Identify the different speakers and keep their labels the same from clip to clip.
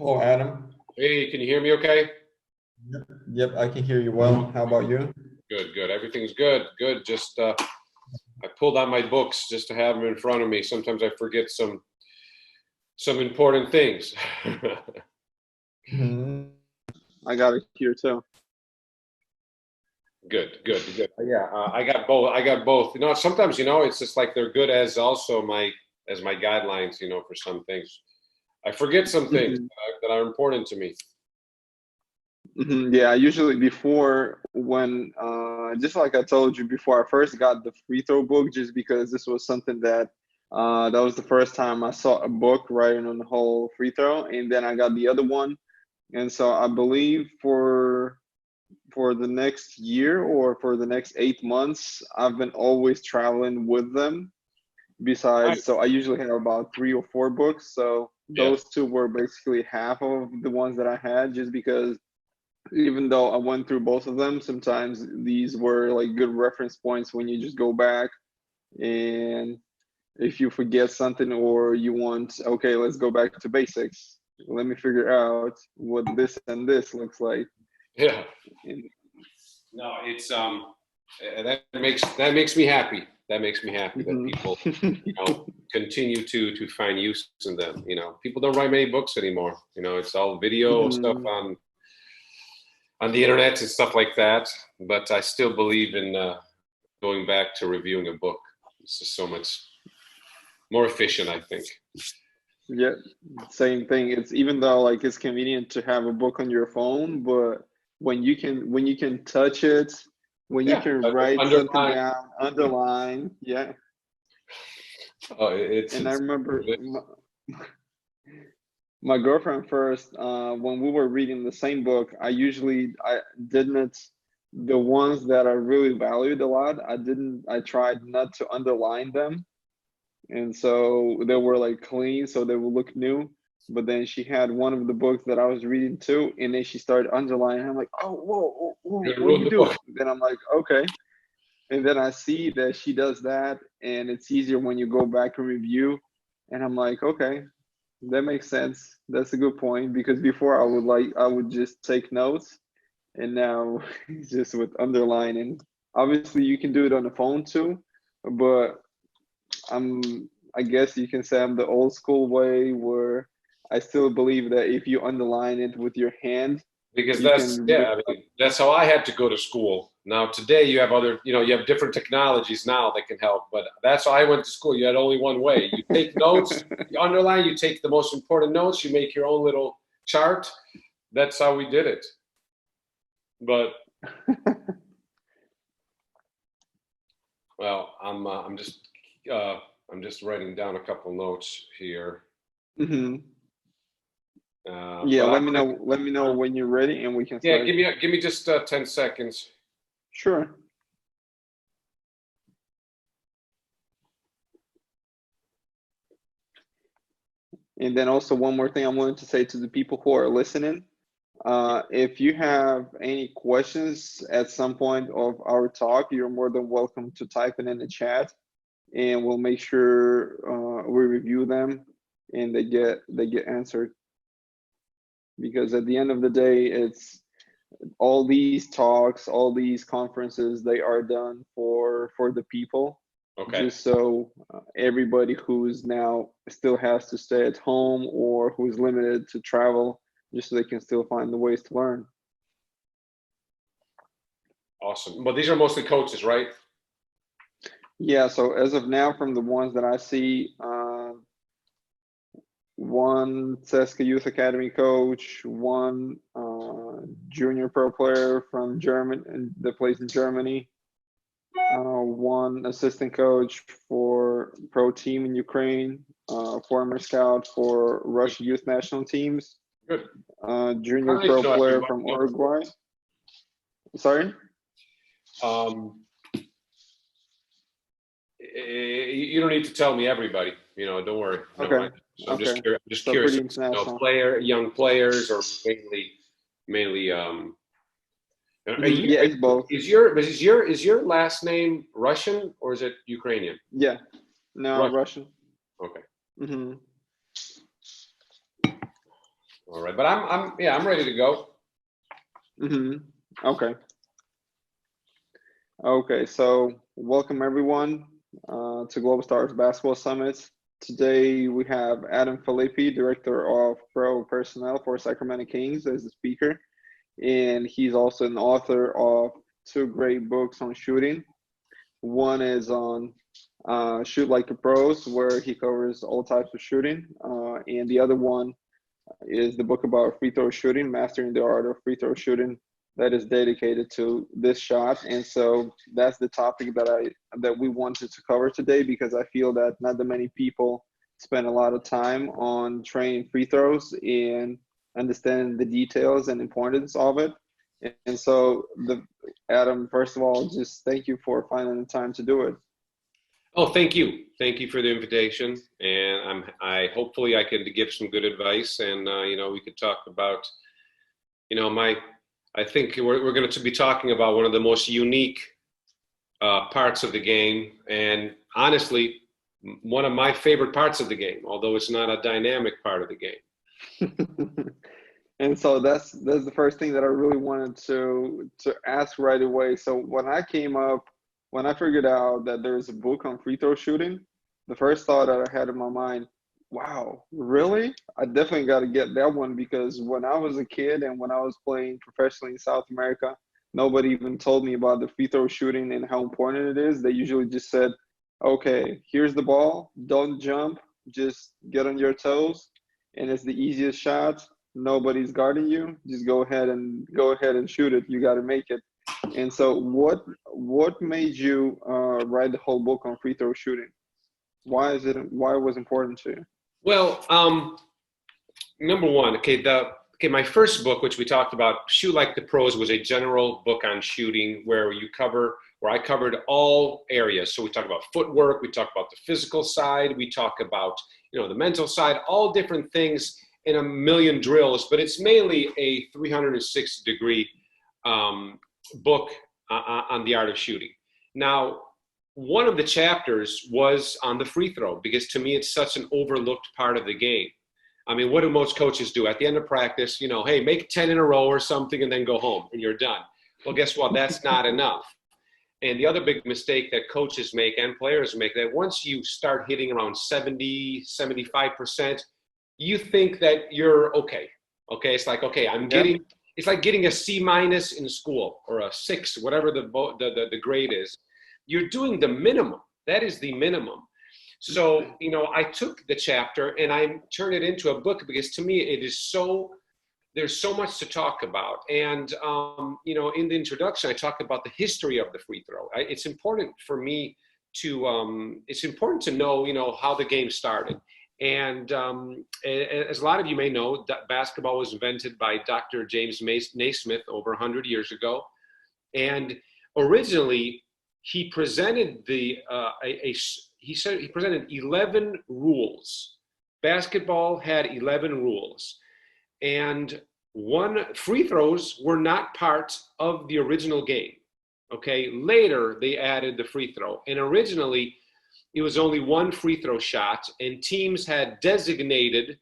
Speaker 1: Hello, Adam.
Speaker 2: Hey, can you hear me okay?
Speaker 1: Yep, I can hear you well. How about you?
Speaker 2: Good, good. Everything's good, good. Just I pulled out my books just to have them in front of me. Sometimes I forget some important things.
Speaker 1: Mhm.
Speaker 3: I got it here too.
Speaker 2: Good, good, good. Yeah, I got both. I got both. Sometimes it's just like they're good as also my guidelines. For some things, I forget some things
Speaker 3: hmm
Speaker 2: that are important to me.
Speaker 3: Yeah, usually before when, just like I told you before, I first got the free throw book just because this was something that was the first time I saw a book writing on the whole free throw, and then I got the other one, and so I believe for the next year or for the next 8 months, I've been always traveling with them. Besides,
Speaker 2: Nice.
Speaker 3: so I usually have about 3 or 4 books. So
Speaker 2: Yeah,
Speaker 3: those two were basically half of the ones that I had, just because even though I went through both of them, sometimes these were like good reference points when you just go back and if you forget something or you want, okay, let's go back to basics. Let me figure out what this and this looks like.
Speaker 2: yeah.
Speaker 3: And,
Speaker 2: No, it's that makes me happy. That makes me happy that
Speaker 3: mhm.
Speaker 2: people continue to find use in them. People don't write many books anymore. It's all video stuff
Speaker 3: Mhm.
Speaker 2: on the internet and stuff like that. But I still believe in going back to reviewing a book. It's just so much more efficient, I think.
Speaker 3: Yeah, same thing. It's even though like it's convenient to have a book on your phone, but when you can touch it, when you
Speaker 2: Yeah,
Speaker 3: can write something
Speaker 2: underline.
Speaker 3: down, underline, yeah.
Speaker 2: Oh, it's
Speaker 3: And I
Speaker 2: it's.
Speaker 3: remember my girlfriend first, when we were reading the same book, I didn't the ones that I really valued a lot, I tried not to underline them, and so they were like clean, so they would look new. But then she had one of the books that I was reading too, and then she started underlining. I'm like, oh, whoa, whoa, whoa,
Speaker 2: You're gonna
Speaker 3: what do
Speaker 2: ruin
Speaker 3: you
Speaker 2: the
Speaker 3: do?
Speaker 2: book.
Speaker 3: Then I'm like, okay. And then I see that she does that, and it's easier when you go back and review. And I'm like, okay, that makes sense. That's a good point because before I would just take notes, and now it's just with underlining. Obviously, you can do it on the phone too, but I'm I guess you can say I'm the old school way where I still believe that if you underline it with your hand,
Speaker 2: Because
Speaker 3: you
Speaker 2: that's,
Speaker 3: can really.
Speaker 2: yeah, I mean, that's how I had to go to school. Now today you have you have different technologies now that can help, but that's how I went to school. You had only one way. You take notes, you underline, you take the most important notes, you make your own little chart. That's how we did it. But well, uh, I'm just writing down a couple notes here.
Speaker 3: hmm Yeah,
Speaker 2: But
Speaker 3: let me know. Let me know when you're ready, and we can
Speaker 2: yeah,
Speaker 3: start.
Speaker 2: give me just 10 seconds.
Speaker 3: Sure. And then also one more thing I wanted to say to the people who are listening. If you have any questions at some point of our talk, you're more than welcome to type it in the chat, and we'll make sure we review them and they get answered. Because at the end of the day, it's all these talks, all these conferences, they are done for the people,
Speaker 2: Okay.
Speaker 3: just so everybody who's now still has to stay at home or who's limited to travel, just so they can still find the ways to learn.
Speaker 2: Awesome. But these are mostly coaches, right?
Speaker 3: Yeah, so as of now, from the ones that I see, one Cesca Youth Academy coach, one junior pro player from Germany that plays in Germany, one assistant coach for pro team in Ukraine, former scout for Russian youth national teams,
Speaker 2: Good. I
Speaker 3: junior
Speaker 2: don't need to
Speaker 3: pro
Speaker 2: know
Speaker 3: player
Speaker 2: everybody.
Speaker 3: from Uruguay. Sorry?
Speaker 2: Um, you don't need to tell me everybody. Don't worry. No,
Speaker 3: Okay,
Speaker 2: I'm just
Speaker 3: okay.
Speaker 2: curious. I'm just
Speaker 3: So
Speaker 2: curious.
Speaker 3: pretty international.
Speaker 2: Young players, or mainly.
Speaker 3: Yeah, it's both.
Speaker 2: Is your last name Russian or is it Ukrainian?
Speaker 3: Yeah, no,
Speaker 2: Russian.
Speaker 3: Russian.
Speaker 2: Okay.
Speaker 3: hmm
Speaker 2: All right, but I'm ready to go.
Speaker 3: Okay. Okay, so welcome everyone to Global Stars Basketball Summit. Today we have Adam Filippi, Director of Pro Personnel for Sacramento Kings, as the speaker. And he's also an author of 2 great books on shooting. One is on Shoot Like the Pros, where he covers all types of shooting. And the other one is the book about free throw shooting, Mastering the Art of Free Throw Shooting, that is dedicated to this shot. And so that's the topic that we wanted to cover today, because I feel that not that many people spend a lot of time on training free throws and understanding the details and importance of it. And so Adam, first of all, just thank you for finding the time to do it.
Speaker 2: Oh, thank you. Thank you for the invitation. And I hopefully I can give some good advice, and we could talk about, I think we're going to be talking about one of the most unique parts of the game, and honestly, one of my favorite parts of the game, although it's not a dynamic part of the game.
Speaker 3: And so that's the first thing that I really wanted to ask right away. So when I figured out that there's a book on free throw shooting, the first thought that I had in my mind, wow, really? I definitely got to get that one, because when I was a kid and when I was playing professionally in South America, nobody even told me about the free throw shooting and how important it is. They usually just said, okay, here's the ball, don't jump, just get on your toes, and it's the easiest shot. Nobody's guarding you. Just go ahead and shoot it. You got to make it. And so what made you write the whole book on free throw shooting? Why it was important to you?
Speaker 2: Well, number one, my first book, which we talked about, Shoot Like the Pros, was a general book on shooting where I covered all areas. So we talk about footwork, we talk about the physical side, we talk about, the mental side, all different things in a million drills, but it's mainly a 360-degree book on the art of shooting. Now, one of the chapters was on the free throw, because to me, it's such an overlooked part of the game. I mean, what do most coaches do? At the end of practice, hey, make 10 in a row or something and then go home and you're done. Well, guess what? That's not enough. And the other big mistake that coaches make and players make, that once you start hitting around 70, 75%, you think that you're okay. Okay, it's like, okay, it's like getting a C- in school, or a 6, whatever the grade is. You're doing the minimum. That is the minimum. So, I took the chapter and I turned it into a book, because to me, there's so much to talk about. And, in the introduction, I talked about the history of the free throw. It's important for me it's important to know, how the game started. And as a lot of you may know, basketball was invented by Dr. James Naismith over 100 years ago. And originally, he presented he presented 11 rules. Basketball had 11 rules. And free throws were not part of the original game. Okay, later they added the free throw. And originally, it was only one free throw shot, and teams had designated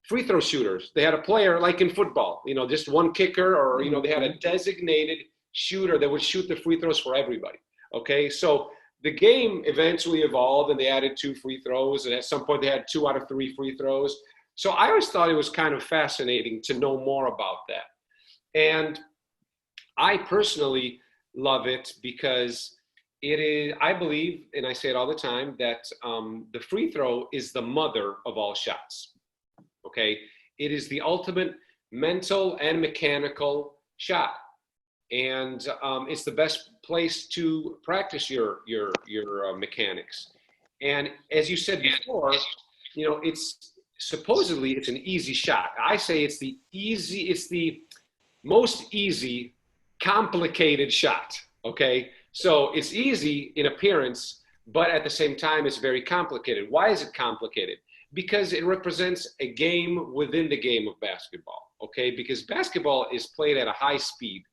Speaker 2: free throw shooters. They had a player, like in football, just one kicker, or, they had a designated shooter that would shoot the free throws for everybody. Okay, so the game eventually evolved, and they added 2 free throws, and at some point they had 2 out of 3 free throws. So I always thought it was kind of fascinating to know more about that. And I personally love it because it is, I believe, and I say it all the time, that the free throw is the mother of all shots. Okay, it is the ultimate mental and mechanical shot, and it's the best place to practice your mechanics. And as you said before, it's supposedly it's an easy shot. I say it's the most easy, complicated shot. Okay. So it's easy in appearance, but at the same time, it's very complicated. Why is it complicated? Because it represents a game within the game of basketball, okay? Because basketball is played at a high speed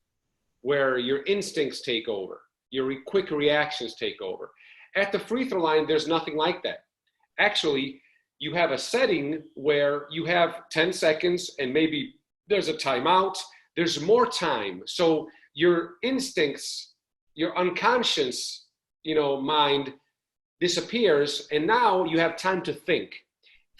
Speaker 2: where your instincts take over, your quick reactions take over. At the free throw line, there's nothing like that. Actually, you have a setting where you have 10 seconds and maybe there's a timeout, there's more time. So your instincts, your unconscious, mind disappears, and now you have time to think.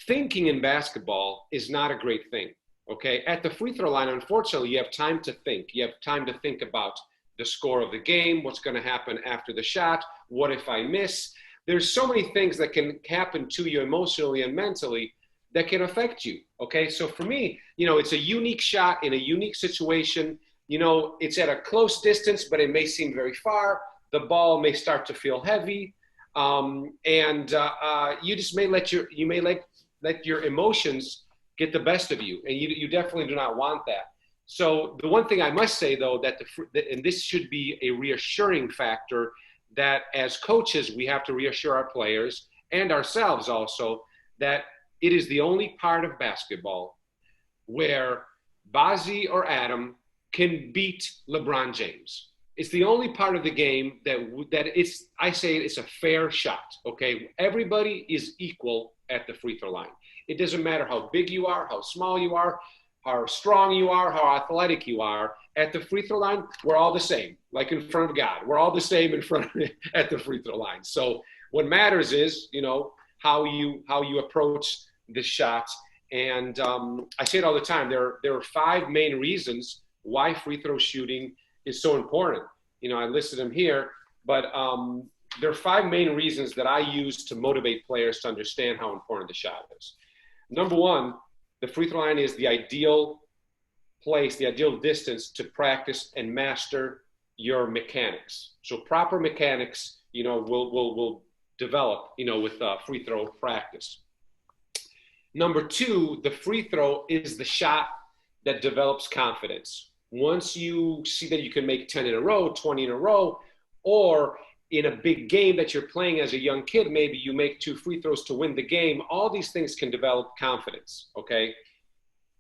Speaker 2: Thinking in basketball is not a great thing, okay? At the free throw line, unfortunately, you have time to think. You have time to think about the score of the game, what's going to happen after the shot, what if I miss? There's so many things that can happen to you emotionally and mentally that can affect you, okay? So for me, it's a unique shot in a unique situation. It's at a close distance, but it may seem very far. The ball may start to feel heavy. You just may let your emotions get the best of you, and you definitely do not want that. So the one thing I must say, though, and this should be a reassuring factor, that as coaches we have to reassure our players and ourselves also that it is the only part of basketball where Basi or Adam can beat LeBron James. It's the only part of the game I say it's a fair shot, okay? Everybody is equal at the free throw line. It doesn't matter how big you are, how small you are, how strong you are, how athletic you are. At the free throw line, we're all the same, like in front of God. We're all the same at the free throw line. So what matters is, how you approach the shot. And I say it all the time. There are 5 main reasons why free throw shooting is so important. I listed them here, but there are 5 main reasons that I use to motivate players to understand how important the shot is. Number 1, the free throw line is the ideal place, the ideal distance to practice and master your mechanics. So proper mechanics, will develop, with free throw practice. Number 2, the free throw is the shot that develops confidence. Once you see that you can make 10 in a row, 20 in a row, or in a big game that you're playing as a young kid, maybe you make 2 free throws to win the game, all these things can develop confidence, okay?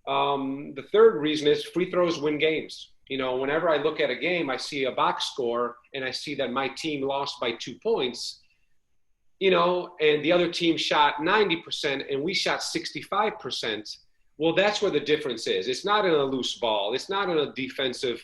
Speaker 2: The third reason is free throws win games. Whenever I look at a game, I see a box score and I see that my team lost by 2 points, and the other team shot 90% and we shot 65%. Well, that's where the difference is. It's not in a loose ball. It's not in a defensive,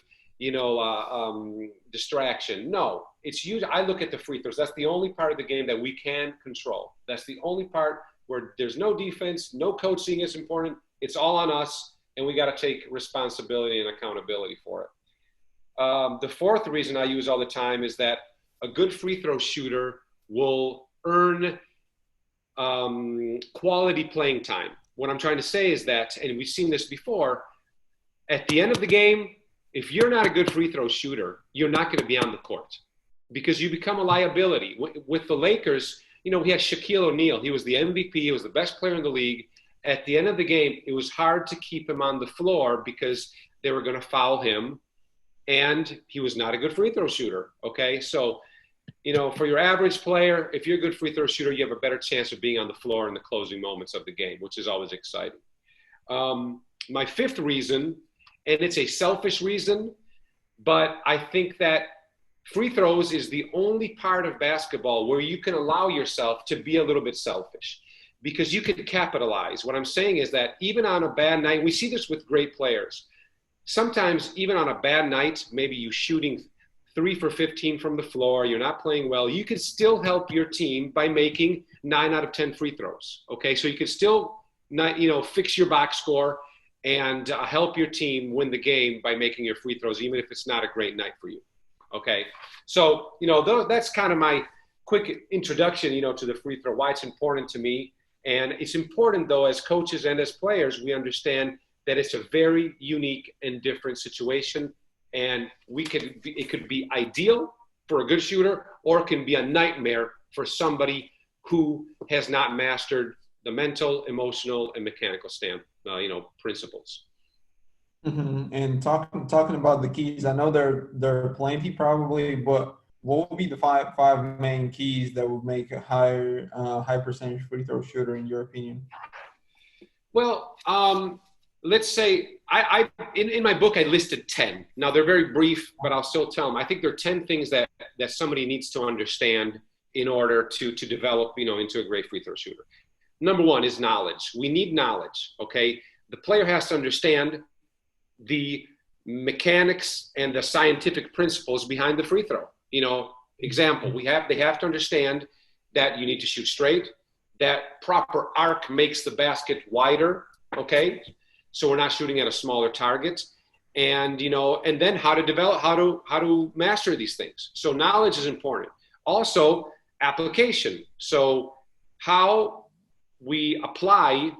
Speaker 2: distraction. No, it's usually, I look at the free throws. That's the only part of the game that we can control. That's the only part where there's no defense, no coaching is important. It's all on us, and we got to take responsibility and accountability for it. The fourth reason I use all the time is that a good free throw shooter will earn quality playing time. What I'm trying to say is that, and we've seen this before, at the end of the game, if you're not a good free throw shooter, you're not going to be on the court because you become a liability. With the Lakers, we had Shaquille O'Neal. He was the MVP. He was the best player in the league. At the end of the game, it was hard to keep him on the floor because they were going to foul him, and he was not a good free throw shooter, okay? So, for your average player, if you're a good free throw shooter, you have a better chance of being on the floor in the closing moments of the game, which is always exciting. My fifth reason, and it's a selfish reason, but I think that free throws is the only part of basketball where you can allow yourself to be a little bit selfish because you can capitalize. What I'm saying is that even on a bad night, we see this with great players. Sometimes even on a bad night, maybe you shooting 3 for 15 from the floor, you're not playing well, you can still help your team by making 9 out of 10 free throws, okay? So you can still, fix your box score and help your team win the game by making your free throws, even if it's not a great night for you, okay? So, that's kind of my quick introduction, to the free throw, why it's important to me. And it's important, though, as coaches and as players, we understand that it's a very unique and different situation. And it could be ideal for a good shooter, or it can be a nightmare for somebody who has not mastered the mental, emotional, and mechanical principles.
Speaker 1: Mm-hmm. And talking about the keys, I know there are plenty probably, but what would be the five main keys that would make a high percentage free throw shooter in your opinion?
Speaker 2: Well, let's say in my book I listed 10. Now they're very brief, but I'll still tell them. I think there are 10 things that somebody needs to understand in order to develop into a great free throw shooter. number one is knowledge. We need knowledge, okay? The player has to understand the mechanics and the scientific principles behind the free throw. You know, example, they have to understand that you need to shoot straight, that proper arc makes the basket wider, okay? So we're not shooting at a smaller target. And, you know, and then how to master these things. So knowledge is important. Also, application. So how we apply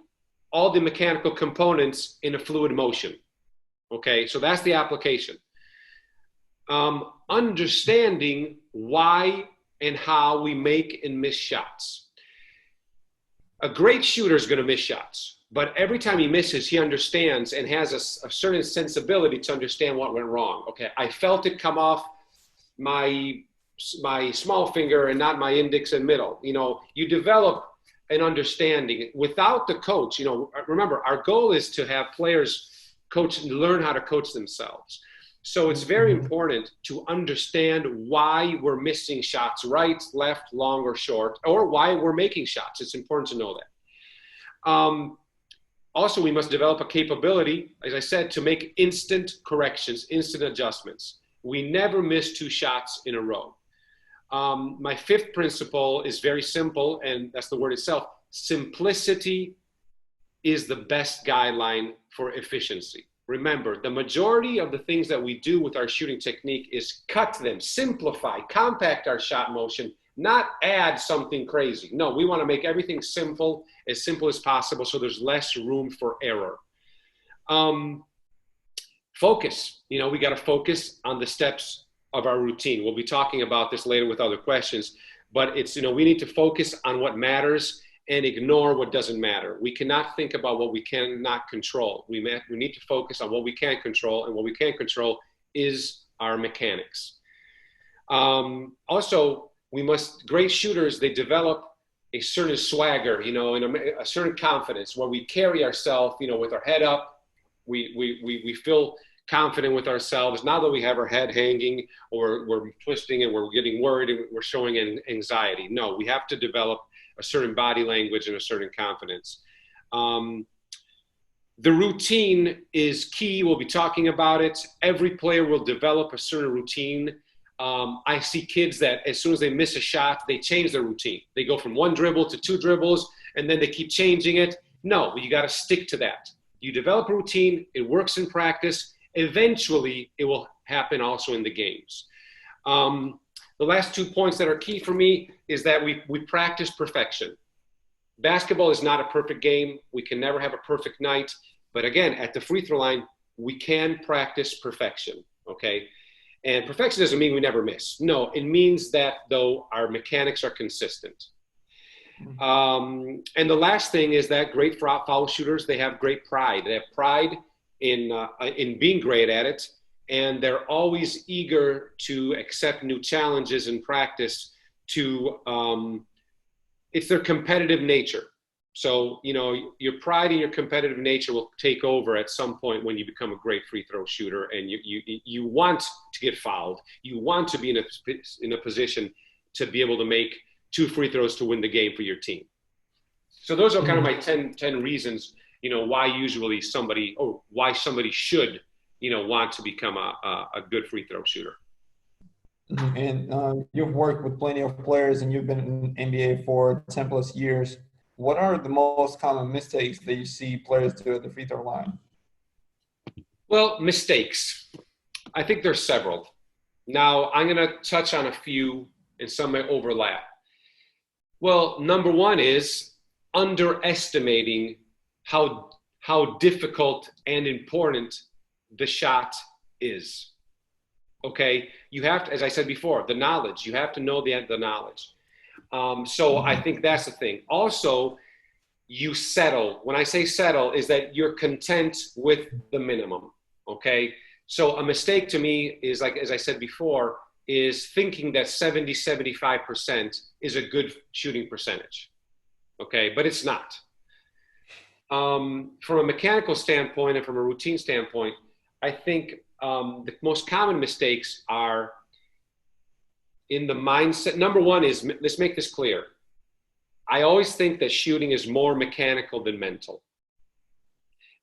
Speaker 2: all the mechanical components in a fluid motion. Okay, so that's the application. Understanding why and how we make and miss shots. A great shooter is going to miss shots, but every time he misses, he understands and has a certain sensibility to understand what went wrong. Okay, I felt it come off my small finger and not my index and middle. You know, you develop an understanding without the coach. You know, remember, our goal is to have players learn how to coach themselves. So it's very important to understand why we're missing shots, right, left, long, or short, or why we're making shots. It's important to know that. Also, we must develop a capability, as I said, to make instant corrections, instant adjustments. We never miss 2 shots in a row. My 5th principle is very simple, and that's the word itself. Simplicity is the best guideline for efficiency. Remember, the majority of the things that we do with our shooting technique is cut them, simplify, compact our shot motion, not add something crazy. No, we want to make everything simple as possible so there's less room for error. Focus. You know, we got to focus on the steps of our routine. We'll be talking about this later with other questions, but it's, you know, we need to focus on what matters and ignore what doesn't matter. We cannot think about what we cannot control. We need to focus on what we can control, and what we can control is our mechanics. Also, great shooters, they develop a certain swagger, you know, and a certain confidence where we carry ourselves, you know, with our head up. We feel confident with ourselves. Not that we have our head hanging or we're twisting and we're getting worried and we're showing anxiety. No, we have to develop a certain body language and a certain confidence. The routine is key. We'll be talking about it. Every player will develop a certain routine. I see kids that as soon as they miss a shot, they change their routine. They go from 1 dribble to 2 dribbles, and then they keep changing it. No, you got to stick to that. You develop a routine. It works in practice. Eventually, it will happen also in the games. The last 2 points that are key for me is that we practice perfection. Basketball is not a perfect game. We can never have a perfect night. But again, at the free throw line, we can practice perfection, okay? And perfection doesn't mean we never miss. No, it means that, though, our mechanics are consistent. And the last thing is that great foul shooters, they have great pride. They have pride in being great at it. And they're always eager to accept new challenges in practice it's their competitive nature. So, you know, your pride and your competitive nature will take over at some point when you become a great free throw shooter and you want to get fouled. You want to be in a position to be able to make 2 free throws to win the game for your team. So those are kind of my 10 reasons, you know, why somebody should, you know, want to become a good free throw shooter.
Speaker 1: And you've worked with plenty of players and you've been in NBA for 10 plus years. What are the most common mistakes that you see players do at the free throw line?
Speaker 2: Well, mistakes. I think there's several. Now, I'm going to touch on a few and some may overlap. Well, number one is underestimating how difficult and important the shot is. Okay, you have to, as I said before, the knowledge. You have to know the knowledge. So I think that's the thing. Also, you settle. When I say settle, is that you're content with the minimum. Okay, so a mistake to me is, like as I said before, is thinking that 75% is a good shooting percentage. Okay, but it's not. From a mechanical standpoint and from a routine standpoint, I think the most common mistakes are in the mindset. Number one is, let's make this clear. I always think that shooting is more mechanical than mental.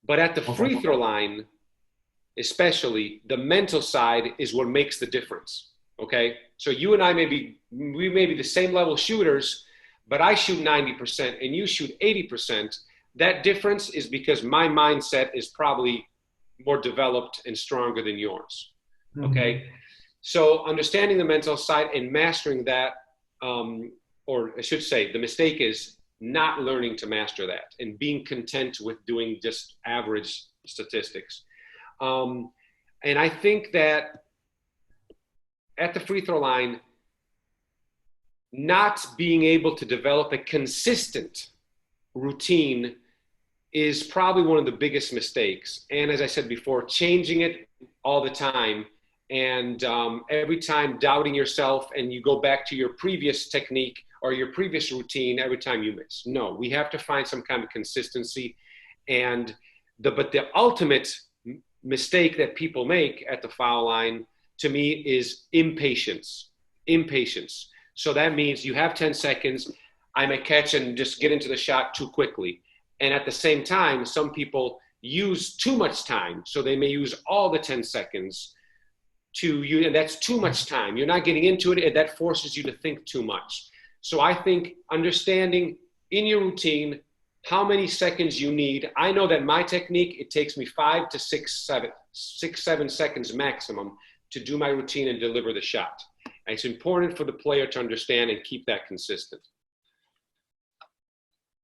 Speaker 2: But at the free throw line, especially, the mental side is what makes the difference. Okay, so you and I we may be the same level shooters, but I shoot 90% and you shoot 80%. That difference is because my mindset is probably more developed and stronger than yours. Okay, so understanding the mental side and mastering that, or I should say, the mistake is not learning to master that and being content with doing just average statistics. And I think that at the free throw line, not being able to develop a consistent routine is probably one of the biggest mistakes. And as I said before, changing it all the time, and every time doubting yourself, and you go back to your previous technique or your previous routine every time you miss. No, we have to find some kind of consistency. And but the ultimate mistake that people make at the foul line, to me, is impatience. Impatience. So that means you have 10 seconds, I may catch and just get into the shot too quickly. And at the same time, some people use too much time. So they may use all the 10 seconds to you, and that's too much time. You're not getting into it, and that forces you to think too much. So I think understanding in your routine how many seconds you need. I know that my technique, it takes me 5 to 7 seconds maximum to do my routine and deliver the shot. And it's important for the player to understand and keep that consistent.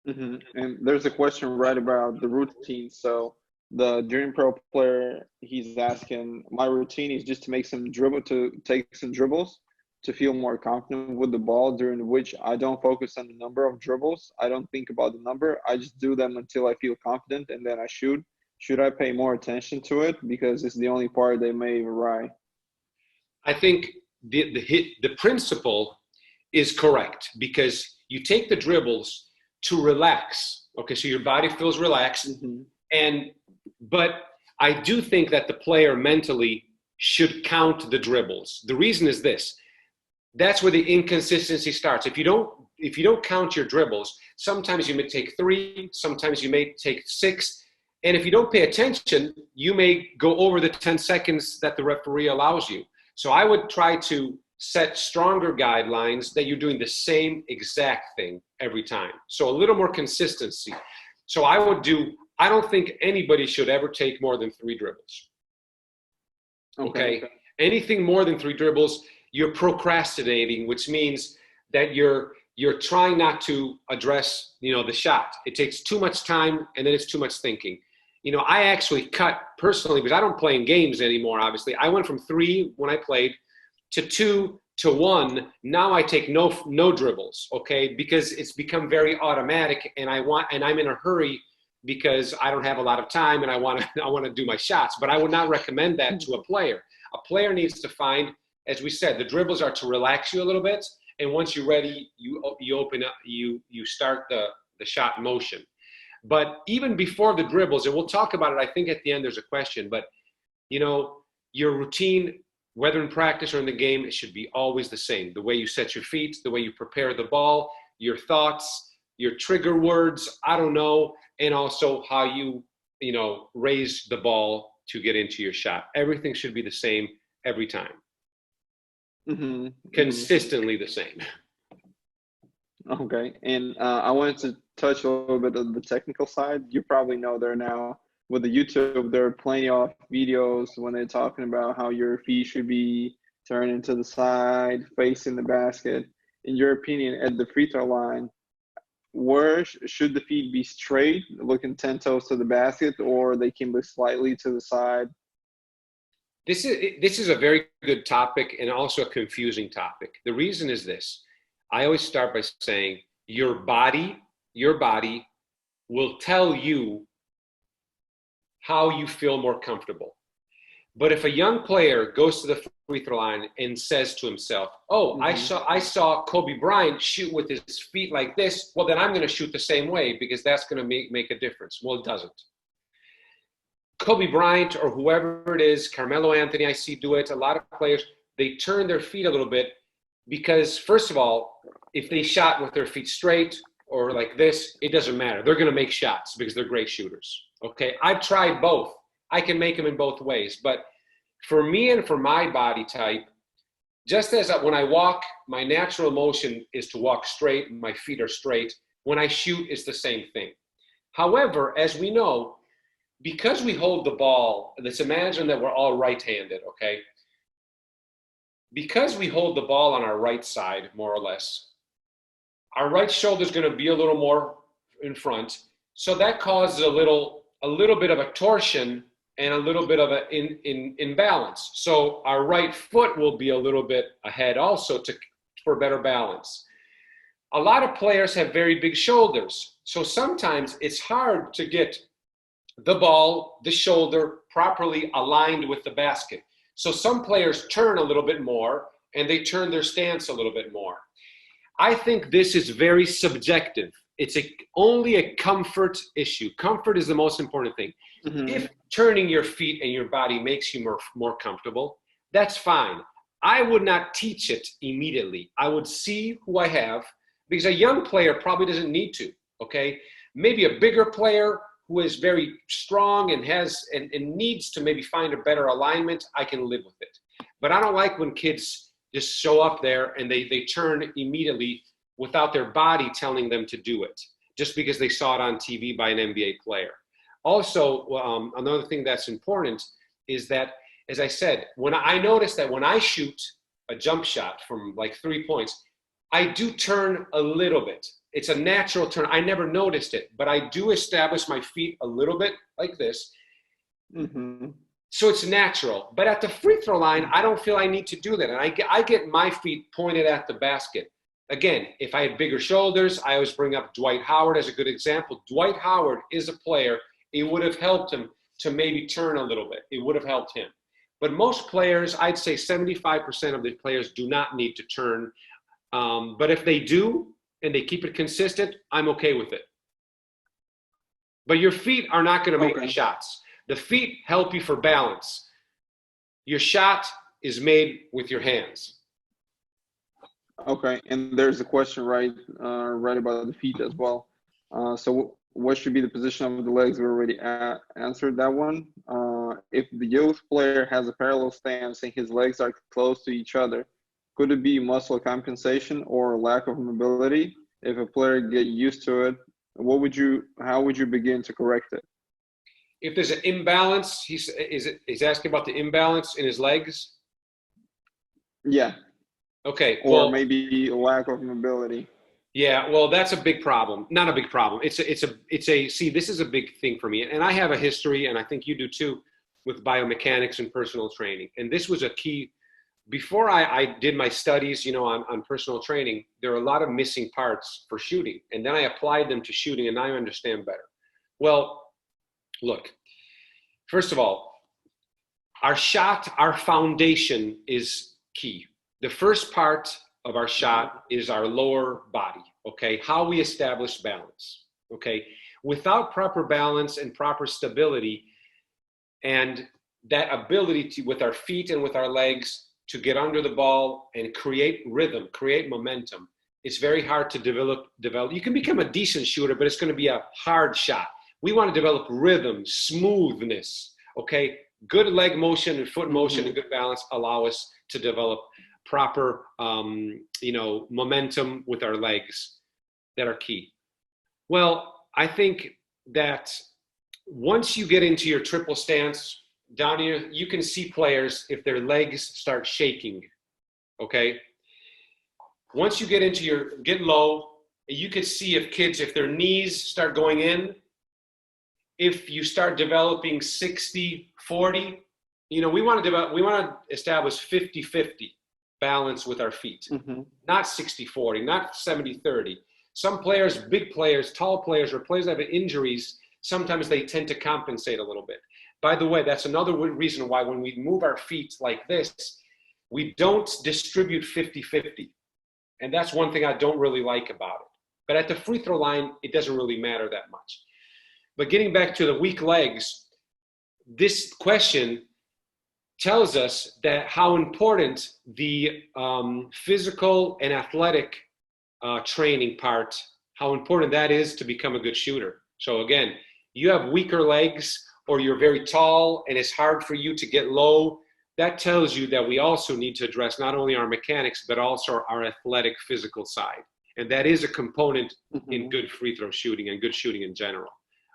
Speaker 3: And there's a question right about the routine. So the Dream Pro player, he's asking, my routine is just to take some dribbles to feel more confident with the ball, during which I don't focus on the number of dribbles. I don't think about the number. I just do them until I feel confident, and then I shoot. Should I pay more attention to it because it's the only part that may vary?
Speaker 2: I think the principle is correct, because you take the dribbles to relax. Okay, so your body feels relaxed. But I do think that the player mentally should count the dribbles. The reason is this. That's where the inconsistency starts. If you don't count your dribbles, sometimes you may take 3, sometimes you may take 6. And if you don't pay attention, you may go over the 10 seconds that the referee allows you. So I would try to set stronger guidelines that you're doing the same exact thing every time. So a little more consistency. So I don't think anybody should ever take more than 3 dribbles. Okay? Anything more than 3 dribbles, you're procrastinating, which means that you're trying not to address, the shot. It takes too much time, and then it's too much thinking. I actually cut personally, because I don't play in games anymore, obviously. I went from 3 when I played to 2 to 1. Now I take no dribbles, okay? Because it's become very automatic, and I'm in a hurry because I don't have a lot of time and I want to do my shots. But I would not recommend that to a player. A player needs to find, as we said, the dribbles are to relax you a little bit, and once you're ready, you open up, you start the shot motion. But even before the dribbles, and we'll talk about it, I think at the end there's a question, but your routine, whether in practice or in the game, it should be always the same. The way you set your feet, the way you prepare the ball, your thoughts, your trigger words, I don't know, and also how you raise the ball to get into your shot. Everything should be the same every time. Consistently the same.
Speaker 3: Okay, and I wanted to touch a little bit on the technical side. You probably know there now with the YouTube, there are plenty of videos when they're talking about how your feet should be turned into the side, facing the basket. In your opinion, at the free throw line, where should the feet be straight, looking 10 toes to the basket, or they can be slightly to the side?
Speaker 2: This is a very good topic, and also a confusing topic. The reason is this. I always start by saying your body will tell you how you feel more comfortable. But if a young player goes to the free throw line and says to himself, I saw Kobe Bryant shoot with his feet like this, well, then I'm going to shoot the same way because that's going to make a difference. Well, it doesn't. Kobe Bryant or whoever it is, Carmelo Anthony, I see do it, a lot of players, they turn their feet a little bit because, first of all, if they shot with their feet straight, or like this, it doesn't matter. They're going to make shots because they're great shooters. Okay. I've tried both. I can make them in both ways. But for me and for my body type, just as when I walk, my natural motion is to walk straight. My feet are straight. When I shoot, it's the same thing. However, as we know, because we hold the ball, let's imagine that we're all right-handed, okay? Because we hold the ball on our right side, more or less, our right shoulder is going to be a little more in front. So that causes a little bit of a torsion and a little bit of an imbalance. So our right foot will be a little bit ahead also for better balance. A lot of players have very big shoulders. So sometimes it's hard to get the ball, the shoulder properly aligned with the basket. So some players turn a little bit more and they turn their stance a little bit more. I think this is very subjective. It's only a comfort issue. Comfort is the most important thing. Mm-hmm. If turning your feet and your body makes you more comfortable, that's fine. I would not teach it immediately. I would see who I have, because a young player probably doesn't need to, okay? Maybe a bigger player who is very strong and needs to maybe find a better alignment, I can live with it. But I don't like when kids just show up there and they turn immediately without their body telling them to do it, just because they saw it on TV by an NBA player. Also, another thing that's important is that, as I said, when I notice that when I shoot a jump shot from like 3 points, I do turn a little bit. It's a natural turn. I never noticed it, but I do establish my feet a little bit like this. Mm-hmm. So it's natural. But at the free throw line, I don't feel I need to do that. And I get my feet pointed at the basket. Again, if I had bigger shoulders, I always bring up Dwight Howard as a good example. Dwight Howard is a player. It would have helped him to maybe turn a little bit. It would have helped him. But most players, I'd say 75% of the players do not need to turn. But if they do, and they keep it consistent, I'm okay with it. But your feet are not going to make the shots. The feet help you for balance. Your shot is made with your hands.
Speaker 3: Okay, and there's a question right about the feet as well. So what should be the position of the legs? We already answered that one. If the youth player has a parallel stance and his legs are close to each other, could it be muscle compensation or lack of mobility? If a player get used to it, how would you begin to correct it?
Speaker 2: If there's an imbalance, he's asking about the imbalance in his legs?
Speaker 3: Yeah.
Speaker 2: Okay.
Speaker 3: Or maybe a lack of mobility.
Speaker 2: Yeah, well, that's a big problem. Not a big problem. See, this is a big thing for me. And I have a history, and I think you do too, with biomechanics and personal training. And this was a key. Before I did my studies, on personal training, there are a lot of missing parts for shooting. And then I applied them to shooting, and now I understand better. Well, look, first of all, our foundation is key. The first part of our shot is our lower body, okay? How we establish balance, okay? Without proper balance and proper stability and that ability to, with our feet and with our legs, to get under the ball and create rhythm, create momentum, it's very hard to develop. You can become a decent shooter, but it's going to be a hard shot. We want to develop rhythm, smoothness, okay? Good leg motion and foot motion and good balance allow us to develop proper, momentum with our legs that are key. Well, I think that once you get into your triple stance, down here, you can see players if their legs start shaking, okay? Once you get low, you can see if their knees start going in, if you start developing 60-40, we want to establish 50-50 balance with our feet, not 60-40, not 70-30. Some players, big players, tall players, or players that have injuries, sometimes they tend to compensate a little bit. By the way, that's another reason why when we move our feet like this, we don't distribute 50-50. And that's one thing I don't really like about it. But at the free throw line, it doesn't really matter that much. But getting back to the weak legs, this question tells us that how important the physical and athletic training part how important that is to become a good shooter. So again, you have weaker legs or you're very tall and it's hard for you to get low. That tells you that we also need to address not only our mechanics, but also our athletic physical side. And that is a component in good free throw shooting and good shooting in general.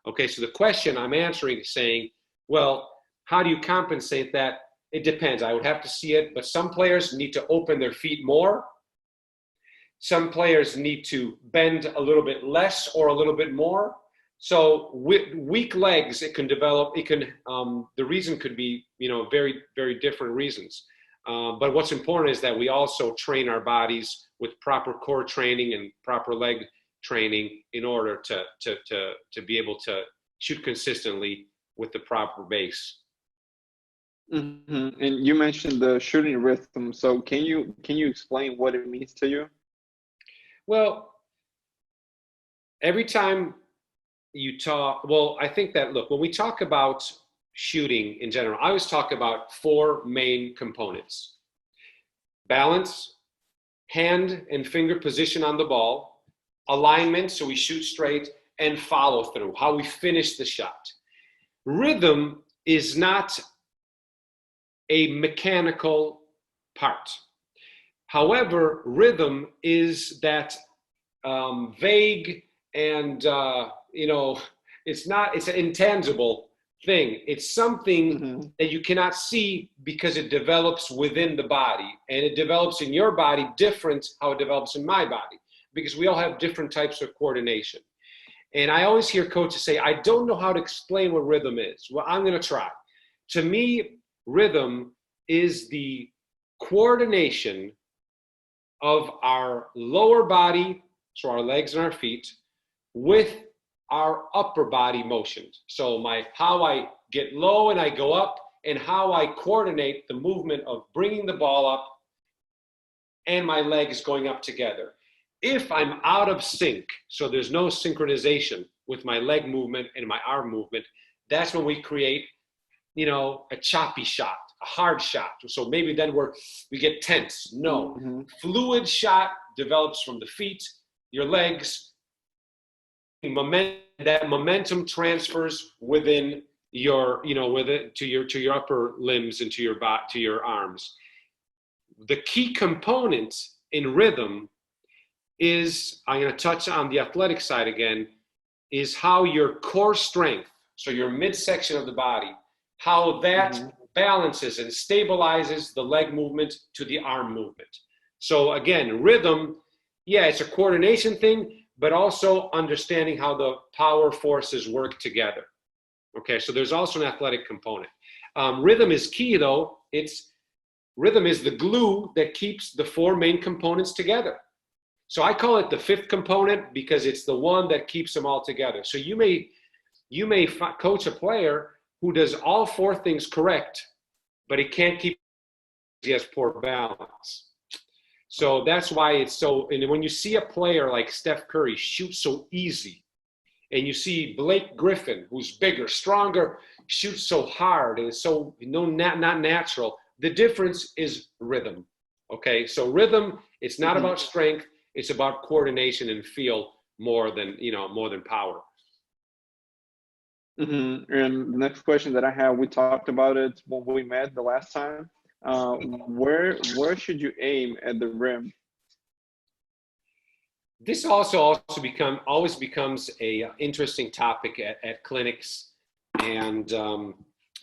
Speaker 2: Okay, so the question I'm answering is saying, well, how do you compensate that? It depends. I would have to see it, but some players need to open their feet more. Some players need to bend a little bit less or a little bit more. So with weak legs, it can develop, the reason could be, very, very different reasons. But what's important is that we also train our bodies with proper core training and proper leg training in order to be able to shoot consistently with the proper base.
Speaker 3: And you mentioned the shooting rhythm. So can you explain what it means to you?
Speaker 2: Well, every time you talk, I think that, look, when we talk about shooting in general, I always talk about 4 main components: balance, hand and finger position on the ball, alignment, so we shoot straight, and follow through, how we finish the shot. Rhythm is not a mechanical part. However, rhythm is that vague and, it's an intangible thing. It's something that you cannot see because it develops within the body, and it develops in your body different how it develops in my body, because we all have different types of coordination. And I always hear coaches say, I don't know how to explain what rhythm is. Well, I'm going to try. To me, rhythm is the coordination of our lower body, so our legs and our feet, with our upper body motions. So how I get low and I go up, and how I coordinate the movement of bringing the ball up and my legs going up together. If I'm out of sync, so there's no synchronization with my leg movement and my arm movement, that's when we create, a choppy shot, a hard shot. So maybe then we get tense. No, fluid shot develops from the feet, your legs. That momentum transfers within your, to your upper limbs and to your arms. The key component in rhythm is, I'm going to touch on the athletic side again, is how your core strength, so your midsection of the body, how that balances and stabilizes the leg movement to the arm movement. So again, rhythm, it's a coordination thing, but also understanding how the power forces work together. Okay, so there's also an athletic component. Rhythm is key though. Rhythm is the glue that keeps the 4 main components together. So I call it the 5th component because it's the one that keeps them all together. So you may coach a player who does all 4 things correct, but he has poor balance. So that's why and when you see a player like Steph Curry shoot so easy, and you see Blake Griffin, who's bigger, stronger, shoots so hard, and it's so not natural, the difference is rhythm. Okay, so rhythm, it's not about strength, it's about coordination and feel more than power.
Speaker 3: And the next question that I have, we talked about it when we met the last time. Where should you aim at the rim?
Speaker 2: This always becomes a interesting topic at clinics and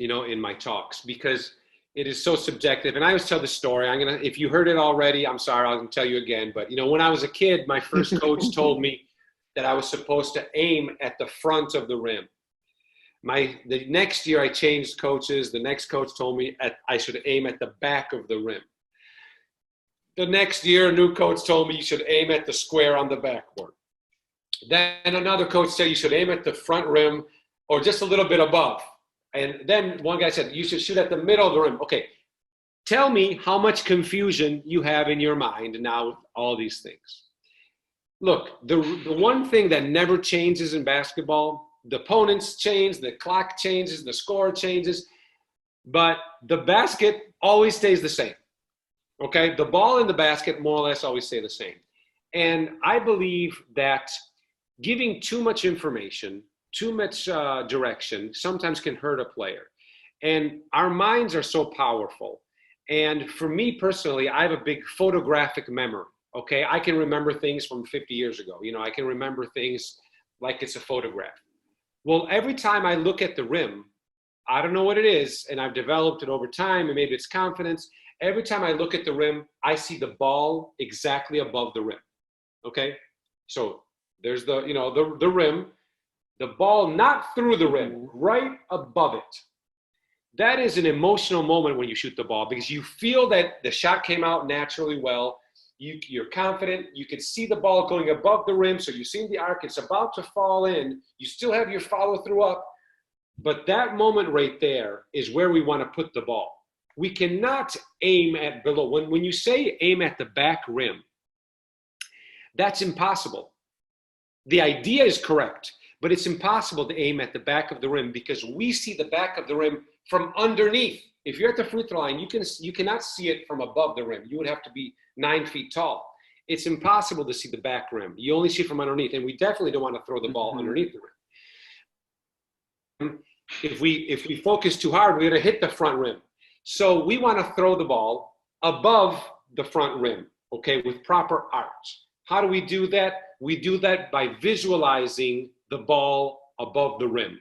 Speaker 2: in my talks, because it is so subjective. And I always tell the story. If you heard it already, I'm sorry, I'll tell you again. But when I was a kid, my first coach told me that I was supposed to aim at the front of the rim. The next year I changed coaches. The next coach told me I should aim at the back of the rim. The next year, a new coach told me you should aim at the square on the backboard. Then another coach said you should aim at the front rim or just a little bit above. And then one guy said you should shoot at the middle of the rim. Okay, tell me how much confusion you have in your mind now with all these things. Look, the one thing that never changes in basketball, the opponents change, the clock changes, the score changes, but the basket always stays the same. Okay, the ball and the basket more or less always stay the same. And I believe that giving too much information, too much direction sometimes can hurt a player. And our minds are so powerful. And for me personally, I have a big photographic memory. Okay, I can remember things from 50 years ago. You know, I can remember things like it's a photograph. Well, every time I look at the rim, I don't know what it is, and I've developed it over time, and maybe it's confidence. Every time I look at the rim, I see the ball exactly above the rim. Okay, so there's the, you know, the rim, the ball not through the rim, right above it. That is an emotional moment when you shoot the ball, because you feel that the shot came out naturally well. You're confident. You can see the ball going above the rim, so you've seen the arc. It's about to fall in. You still have your follow through up, but that moment right there is where we want to put the ball. We cannot aim at below. When you say aim at the back rim, that's impossible. The idea is correct, but it's impossible to aim at the back of the rim because we see the back of the rim from underneath. If you're at the free throw line, you cannot see it from above the rim. You would have to be 9 feet tall. It's impossible to see the back rim. You only see it from underneath, and we definitely don't want to throw the ball underneath the rim. If we focus too hard, we're going to hit the front rim. So we want to throw the ball above the front rim, okay, with proper arch. How do we do that? We do that by visualizing the ball above the rim,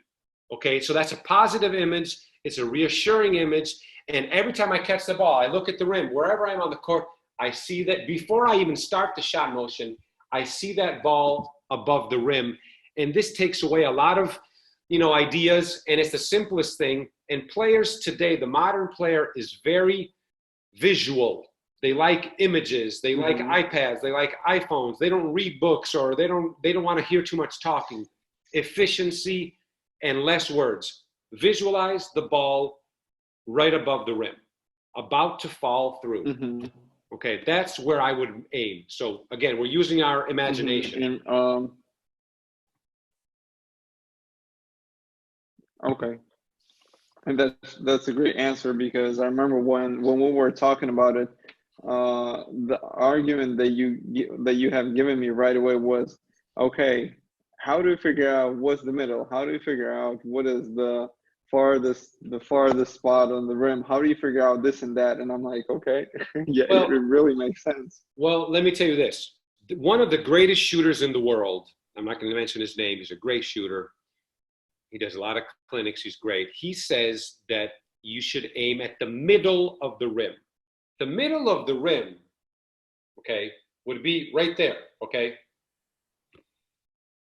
Speaker 2: okay? So that's a positive image. It's a reassuring image. And every time I catch the ball, I look at the rim. Wherever I'm on the court, I see that before I even start the shot motion, I see that ball above the rim. And this takes away a lot of, you know, ideas, and it's the simplest thing. And players today, the modern player is very visual. They like images, they like iPads, they like iPhones. They don't read books, or they don't want to hear too much talking. Efficiency and less words. Visualize the ball right above the rim, about to fall through. Okay, that's where I would aim. So again, we're using our imagination.
Speaker 3: Okay. And that's a great answer, because I remember when we were talking about it, the argument that you have given me right away was, okay, how do we figure out what's the middle? How do we figure out what is the farthest spot on the rim? How do you figure out this and that? And I'm like, okay, yeah, well, it really makes sense.
Speaker 2: Well, let me tell you this. One of the greatest shooters in the world, I'm not going to mention his name, he's a great shooter. He does a lot of clinics. He's great. He says that you should aim at the middle of the rim. The middle of the rim, okay, would be right there, okay?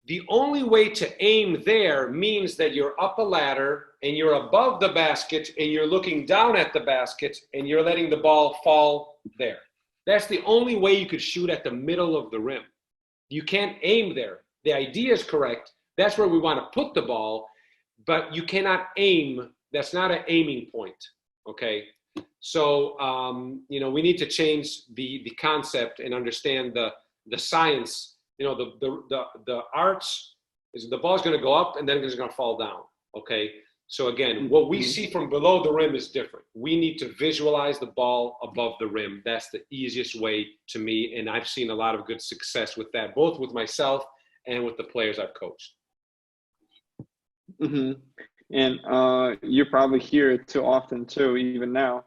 Speaker 2: The only way to aim there means that you're up a ladder and you're above the basket and you're looking down at the basket and you're letting the ball fall there. That's the only way you could shoot at the middle of the rim. You can't aim there. The idea is correct. That's where we want to put the ball, but you cannot aim. That's not an aiming point, okay? So, you know, we need to change the concept and understand the science. You know, the arch is the ball's going to go up and then it's going to fall down, okay? So again, what we see from below the rim is different. We need to visualize the ball above the rim. That's the easiest way to me, and I've seen a lot of good success with that, both with myself and with the players I've coached.
Speaker 3: And you probably hear it too often too, even now.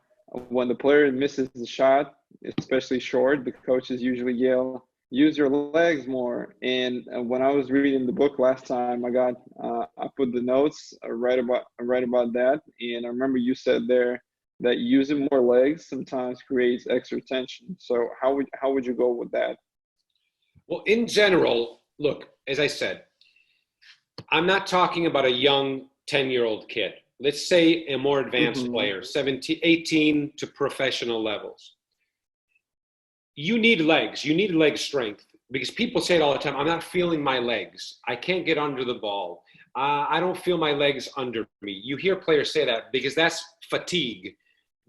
Speaker 3: When the player misses the shot, especially short, the coaches usually yell, use your legs more. And when I was reading the book last time, I put the notes right about that. And I remember you said there that using more legs sometimes creates extra tension. So how would you go with that?
Speaker 2: Well, in general, look, as I said, I'm not talking about a young 10-year-old kid. Let's say a more advanced player, 17, 18 to professional levels. You need legs. You need leg strength, because people say it all the time. I'm not feeling my legs. I can't get under the ball. I don't feel my legs under me. You hear players say that because that's fatigue.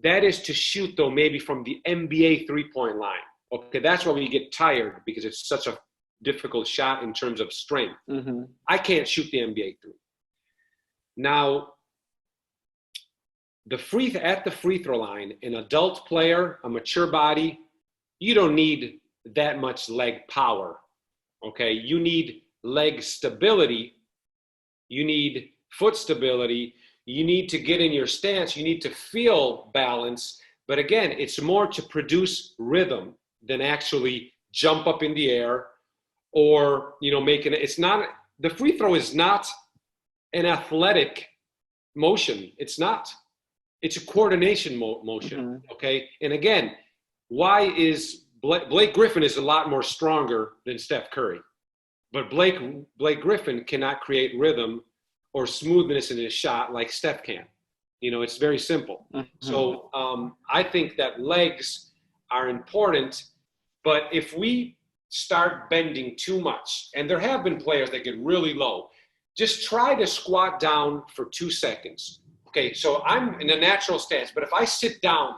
Speaker 2: That is to shoot, though, maybe from the NBA three-point line. Okay, that's why we get tired, because it's such a difficult shot in terms of strength. I can't shoot the NBA three. Now, at the free throw line, an adult player, a mature body, you don't need that much leg power, okay? You need leg stability, you need foot stability, you need to get in your stance, you need to feel balance. But again, it's more to produce rhythm than actually jump up in the air or, making it. It's not, the free throw is not an athletic motion. It's not. It's a coordination motion, okay? And again, why is Blake Griffin is a lot more stronger than Steph Curry. But Blake Griffin cannot create rhythm or smoothness in his shot like Steph can. It's very simple. So I think that legs are important, but if we start bending too much, and there have been players that get really low, just try to squat down for 2 seconds. Okay, so I'm in a natural stance, but if I sit down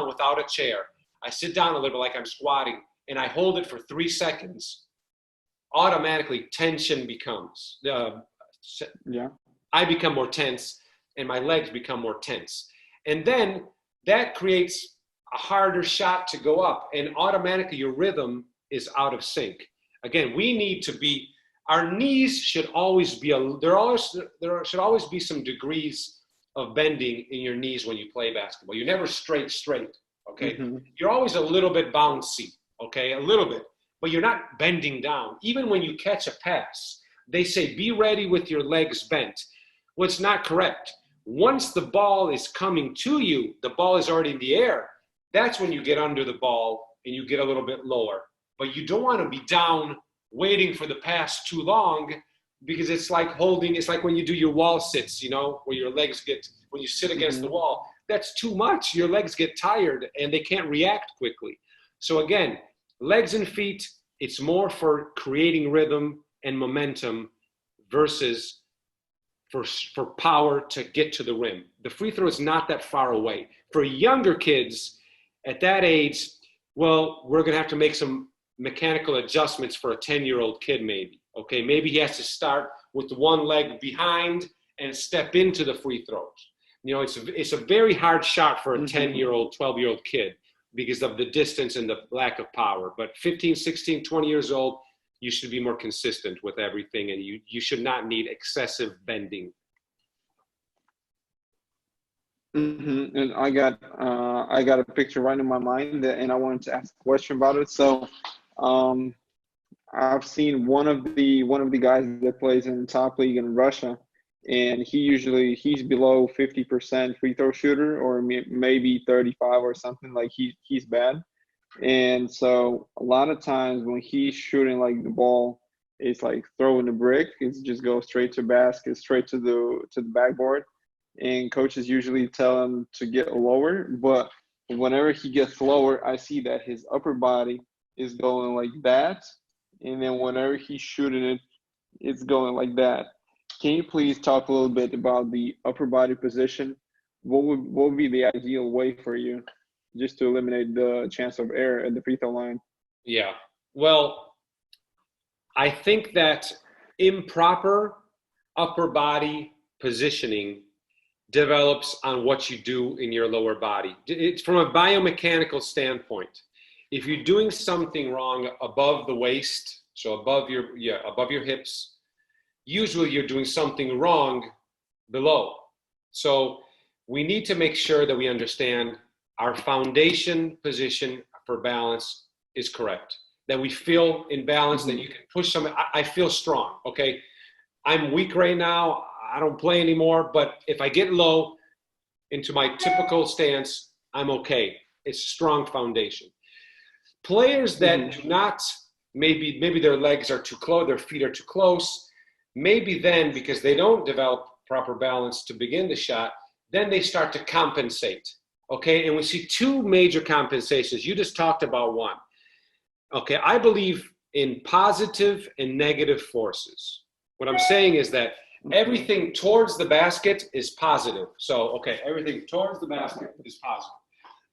Speaker 2: without a chair, I sit down a little like I'm squatting, and I hold it for 3 seconds, automatically tension becomes, I become more tense, and my legs become more tense. And then that creates a harder shot to go up, and automatically your rhythm is out of sync. Again, we need to be, our knees should always be, there should always be some degrees of bending in your knees when you play basketball. You're never straight, okay? You're always a little bit bouncy, okay? A little bit, but you're not bending down. Even when you catch a pass, they say, be ready with your legs bent. Well, it's not correct. Once the ball is coming to you, the ball is already in the air. That's when you get under the ball and you get a little bit lower. But you don't want to be down waiting for the pass too long, because it's like when you do your wall sits, where your legs when you sit against the wall, that's too much. Your legs get tired and they can't react quickly. So again, legs and feet, it's more for creating rhythm and momentum versus for power to get to the rim. The free throw is not that far away. For younger kids at that age, well, we're going to have to make some mechanical adjustments for a 10-year-old kid maybe. Okay, maybe he has to start with one leg behind and step into the free throws. It's a very hard shot for a 10-year-old, 12-year-old kid because of the distance and the lack of power. But 15, 16, 20 years old, you should be more consistent with everything, and you should not need excessive bending.
Speaker 3: And I got a picture right in my mind, and I wanted to ask a question about it. So I've seen one of the guys that plays in the top league in Russia, and he's below 50% free throw shooter, or maybe 35 or something. Like he's bad. And so a lot of times when he's shooting, like the ball is like throwing the brick, it's just go straight to basket, straight to the backboard. And coaches usually tell him to get lower, but whenever he gets lower, I see that his upper body is going like that. And then whenever he's shooting it, it's going like that. Can you please talk a little bit about the upper body position? What would be the ideal way for you just to eliminate the chance of error at the free throw line?
Speaker 2: Yeah. Well, I think that improper upper body positioning develops on what you do in your lower body. It's from a biomechanical standpoint. If you're doing something wrong above the waist, so above your hips, usually you're doing something wrong below. So we need to make sure that we understand our foundation position for balance is correct, that we feel in balance, that you can push something. I feel strong, okay? I'm weak right now. I don't play anymore, but if I get low into my typical stance, I'm okay. It's a strong foundation. Players that do not, maybe their legs are too close, their feet are too close, maybe then because they don't develop proper balance to begin the shot, then they start to compensate. Okay, and we see two major compensations. You just talked about one. Okay, I believe in positive and negative forces. What I'm saying is that everything towards the basket is positive. So, okay, everything towards the basket is positive.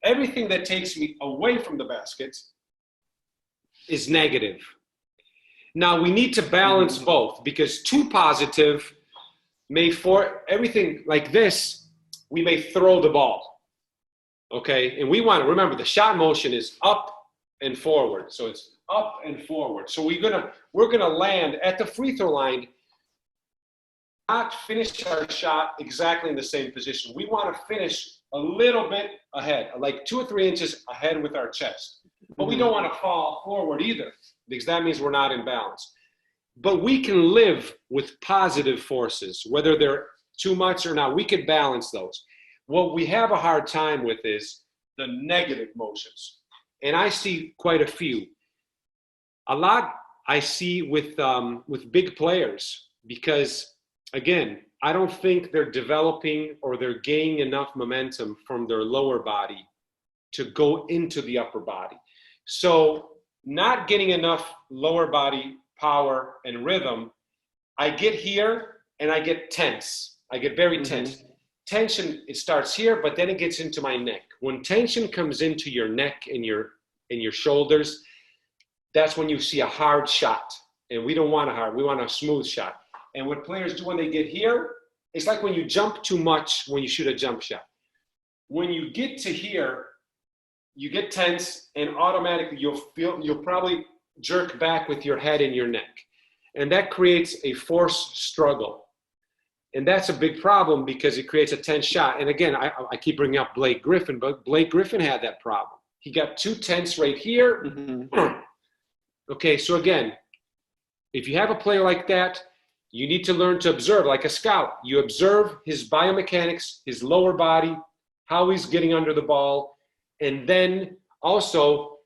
Speaker 2: Everything that takes me away from the basket is negative. Now, we need to balance both, because too positive for everything like this, we may throw the ball. Okay, and we want to remember the shot motion is up and forward. So it's up and forward. So we're gonna land at the free throw line, not finish our shot exactly in the same position. We want to finish a little bit ahead, like 2 or 3 inches ahead with our chest. But we don't want to fall forward either, because that means we're not in balance. But we can live with positive forces, whether they're too much or not. We can balance those. What we have a hard time with is the negative motions. And I see quite a few. A lot I see with big players, because, again, I don't think they're developing or they're gaining enough momentum from their lower body to go into the upper body. So not getting enough lower body power and rhythm, I get here and I get tense. I get very tense. Tension, it starts here, but then it gets into my neck. When tension comes into your neck and your shoulders, that's when you see a hard shot. And we don't want a hard, we want a smooth shot. And what players do when they get here, it's like when you jump too much when you shoot a jump shot. When you get to here, you get tense, and automatically you'll probably jerk back with your head and your neck. And that creates a force struggle. And that's a big problem because it creates a tense shot. And again, I keep bringing up Blake Griffin, but Blake Griffin had that problem. He got too tense right here. Okay, so again, if you have a player like that, you need to learn to observe, like a scout. You observe his biomechanics, his lower body, how he's getting under the ball, and then also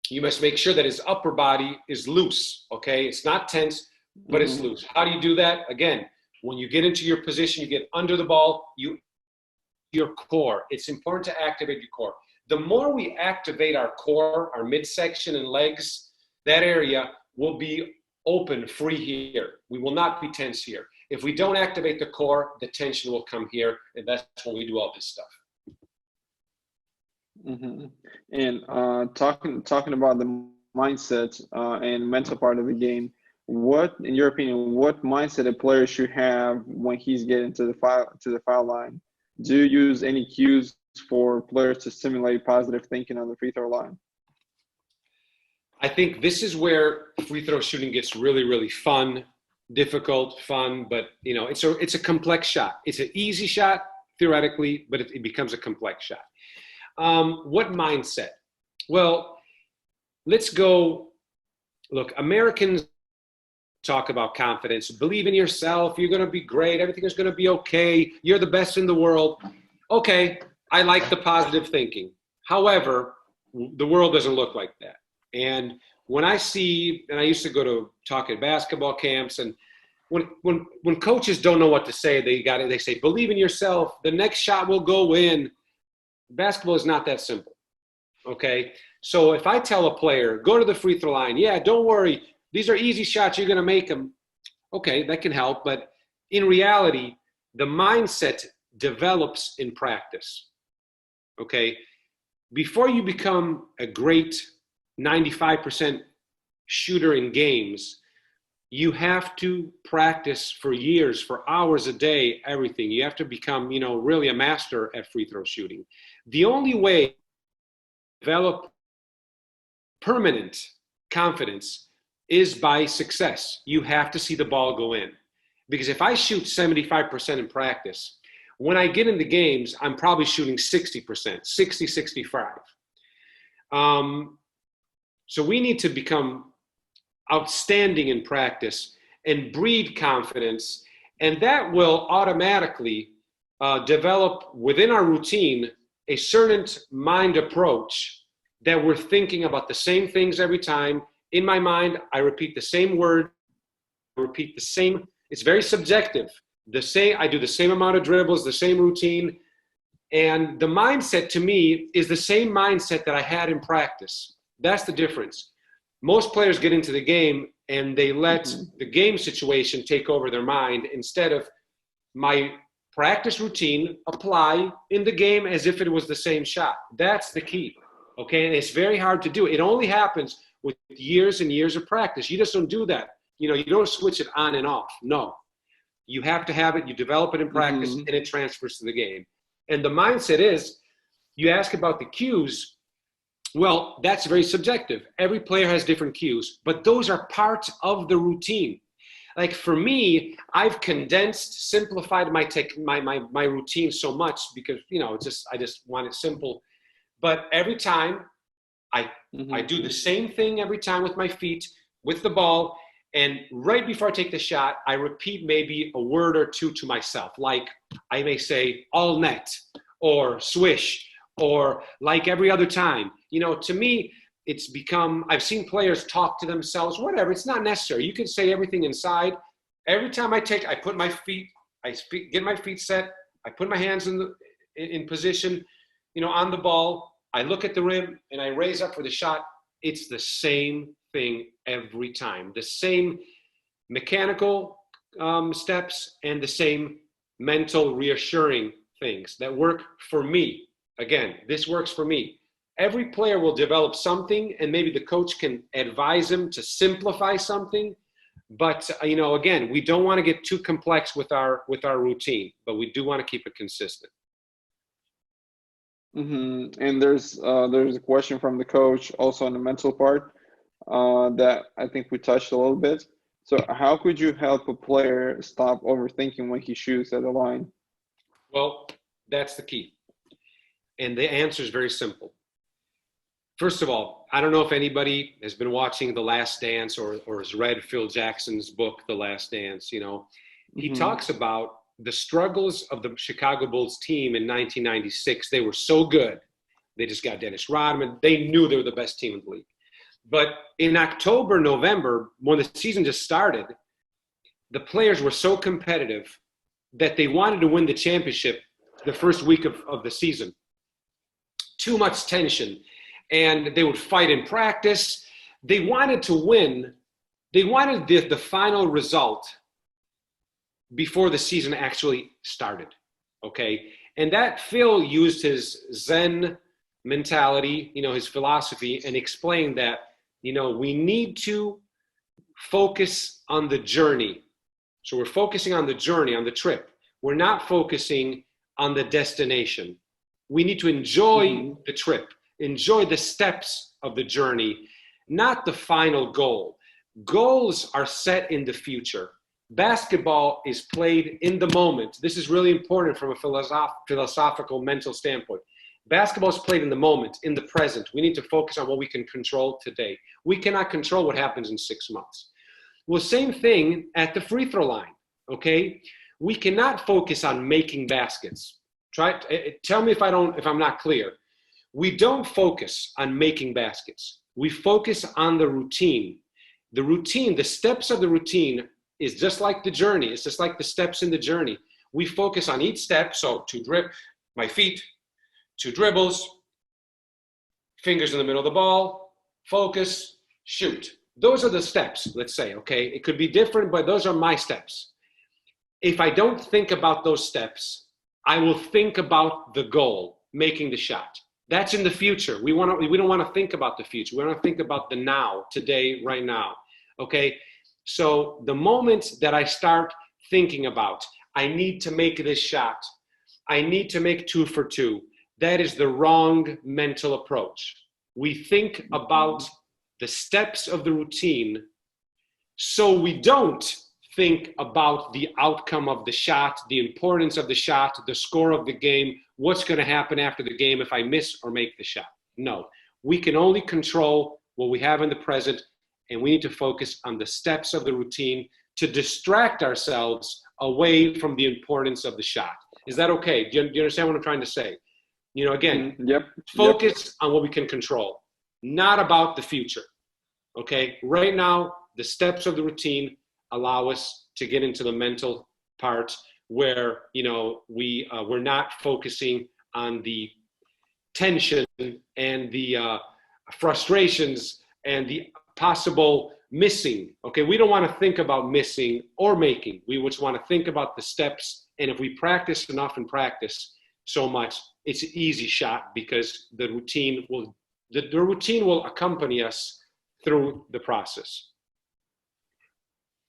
Speaker 2: you must make sure that his upper body is loose, okay? It's not tense, but it's loose. How do you do that? Again, when you get into your position, you get under the ball, your core. It's important to activate your core. The more we activate our core, our midsection and legs, that area will be open, free here. We will not be tense here. If we don't activate the core, the tension will come here, and that's when we do all this stuff.
Speaker 3: And talking about the mindset and mental part of the game, what, in your opinion, what mindset a player should have when he's getting to the foul line? Do you use any cues for players to stimulate positive thinking on the free throw line?
Speaker 2: I think this is where free throw shooting gets really, really fun, difficult, fun, but it's a complex shot. It's an easy shot theoretically, but it becomes a complex shot. What mindset? Well, let's go. Look, Americans talk about confidence. Believe in yourself. You're going to be great. Everything is going to be okay. You're the best in the world. Okay, I like the positive thinking. However, the world doesn't look like that. And when I see, and I used to go to talk at basketball camps, and when coaches don't know what to say, they say, believe in yourself. The next shot will go in. Basketball is not that simple. Okay. So if I tell a player, go to the free throw line, yeah, don't worry. These are easy shots. You're going to make them. Okay. That can help. But in reality, the mindset develops in practice. Okay. Before you become a great 95% shooter in games, you have to practice for years, for hours a day, everything. You have to become, really a master at free throw shooting. The only way to develop permanent confidence is by success. You have to see the ball go in. Because if I shoot 75% in practice, when I get into games, I'm probably shooting 60%, 60, 65. So we need to become outstanding in practice and breed confidence, and that will automatically develop within our routine a certain mind approach that we're thinking about the same things every time. In my mind, I repeat the same word, repeat the same. It's very subjective. I do the same amount of dribbles, the same routine, and the mindset to me is the same mindset that I had in practice. That's the difference. Most players get into the game and they let the game situation take over their mind instead of my practice routine apply in the game as if it was the same shot. That's the key, okay? And it's very hard to do. It only happens with years and years of practice. You just don't do that. You don't switch it on and off. No. You have to have it. You develop it in practice and it transfers to the game. And the mindset is, you ask about the cues. Well, that's very subjective. Every player has different cues, but those are parts of the routine. Like for me, I've condensed, simplified my routine so much because, I just want it simple. But every time I do the same thing every time with my feet, with the ball. And right before I take the shot, I repeat maybe a word or two to myself. Like I may say all net or swish or like every other time. To me, it's become, I've seen players talk to themselves, whatever. It's not necessary. You can say everything inside. Every time I put my feet, get my feet set. I put my hands in position, on the ball. I look at the rim and I raise up for the shot. It's the same thing every time. The same mechanical steps and the same mental reassuring things that work for me. Again, this works for me. Every player will develop something and maybe the coach can advise him to simplify something. But, again, we don't want to get too complex with our routine, but we do want to keep it consistent.
Speaker 3: And there's a question from the coach also on the mental part that I think we touched a little bit. So how could you help a player stop overthinking when he shoots at the line?
Speaker 2: Well, that's the key. And the answer is very simple. First of all, I don't know if anybody has been watching The Last Dance or has read Phil Jackson's book, The Last Dance. He talks about the struggles of the Chicago Bulls team in 1996. They were so good. They just got Dennis Rodman. They knew they were the best team in the league. But in October, November, when the season just started, the players were so competitive that they wanted to win the championship the first week of the season. Too much tension. And they would fight in practice. They wanted to win. They wanted the final result before the season actually started, okay? And that Phil used his Zen mentality, his philosophy, and explained that, we need to focus on the journey. So we're focusing on the journey, on the trip. We're not focusing on the destination. We need to enjoy the trip, enjoy the steps of the journey, not the final goal. Goals are set in the future. Basketball is played in the moment. This is really important from a philosophical, mental standpoint. Basketball is played in the moment, in the present. We need to focus on what we can control today. We cannot control what happens in 6 months. Well, same thing at the free throw line, okay? We cannot focus on making baskets. Tell me if I'm not clear. We don't focus on making baskets. We focus on the routine. The routine, the steps of the routine is just like the journey. It's just like the steps in the journey. We focus on each step. So my feet, 2 dribbles, fingers in the middle of the ball, focus, shoot. Those are the steps, let's say, okay? It could be different, but those are my steps. If I don't think about those steps, I will think about the goal, making the shot. That's in the future. We don't want to think about the future. We want to think about the now, today, right now, okay? So the moment that I start thinking about, I need to make this shot, I need to make 2 for 2, that is the wrong mental approach. We think about the steps of the routine so we don't think about the outcome of the shot, the importance of the shot, the score of the game, what's going to happen after the game if I miss or make the shot. No, we can only control what we have in the present, and we need to focus on the steps of the routine to distract ourselves away from the importance of the shot. Is that okay? Do you understand what I'm trying to say? Again, focus on what we can control, not about the future. Okay, right now, the steps of the routine allow us to get into the mental part where, we're not focusing on the tension and the frustrations and the possible missing. Okay, we don't want to think about missing or making. We just want to think about the steps. And if we practice enough and practice so much, it's an easy shot because the routine will accompany us through the process.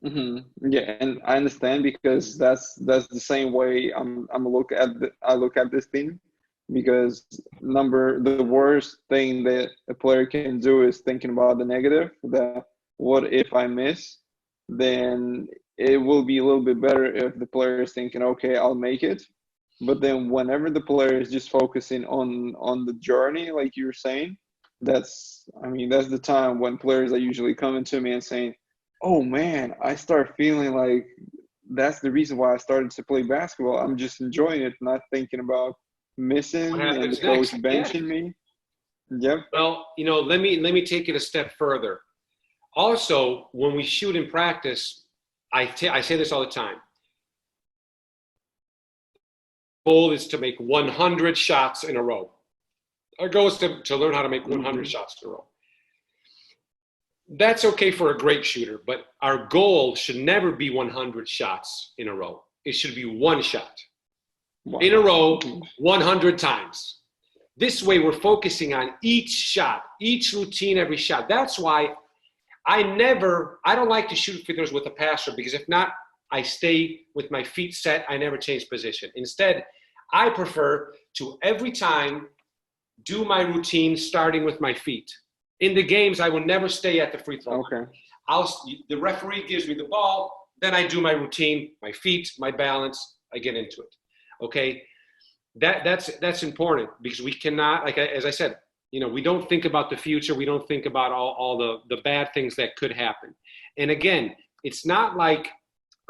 Speaker 3: Yeah, and I understand because that's the same way I look at this thing, because the worst thing that a player can do is thinking about the negative, that what if I miss, then it will be a little bit better if the player is thinking, okay, I'll make it. But then whenever the player is just focusing on the journey, like you were saying, that's the time when players are usually coming to me and saying, oh man, I start feeling like that's the reason why I started to play basketball. I'm just enjoying it, not thinking about missing
Speaker 2: What
Speaker 3: and the
Speaker 2: happens
Speaker 3: coach
Speaker 2: next?
Speaker 3: benching me. Yep.
Speaker 2: Well, let me take it a step further. Also, when we shoot in practice, I say this all the time. Goal is to make 100 shots in a row. Our goal is to learn how to make 100 shots in a row. That's okay for a great shooter, but our goal should never be 100 shots in a row. It should be one shot in a row 100 times. This way we're focusing on each shot, each routine, every shot. That's why I don't like to shoot free throws with a passer, because if not, I stay with my feet set. I never change position. Instead, I prefer to every time do my routine starting with my feet. In the games, I will never stay at the free throw line.
Speaker 3: Okay.
Speaker 2: The referee gives me the ball, then I do my routine, my feet, my balance, I get into it. Okay? That's important, because we cannot, like as I said, we don't think about the future. We don't think about all the bad things that could happen. And again, it's not like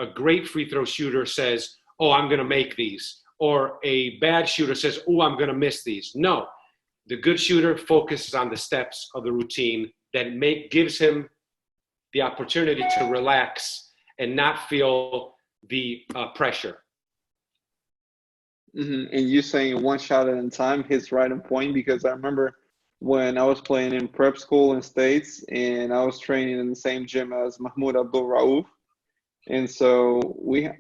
Speaker 2: a great free throw shooter says, oh, I'm going to make these. Or a bad shooter says, oh, I'm going to miss these. No, the good shooter focuses on the steps of the routine that gives him the opportunity to relax and not feel the pressure.
Speaker 3: And you saying one shot at a time hits right on point, because I remember when I was playing in prep school in States, and I was training in the same gym as Mahmoud Abdul Rauf. And so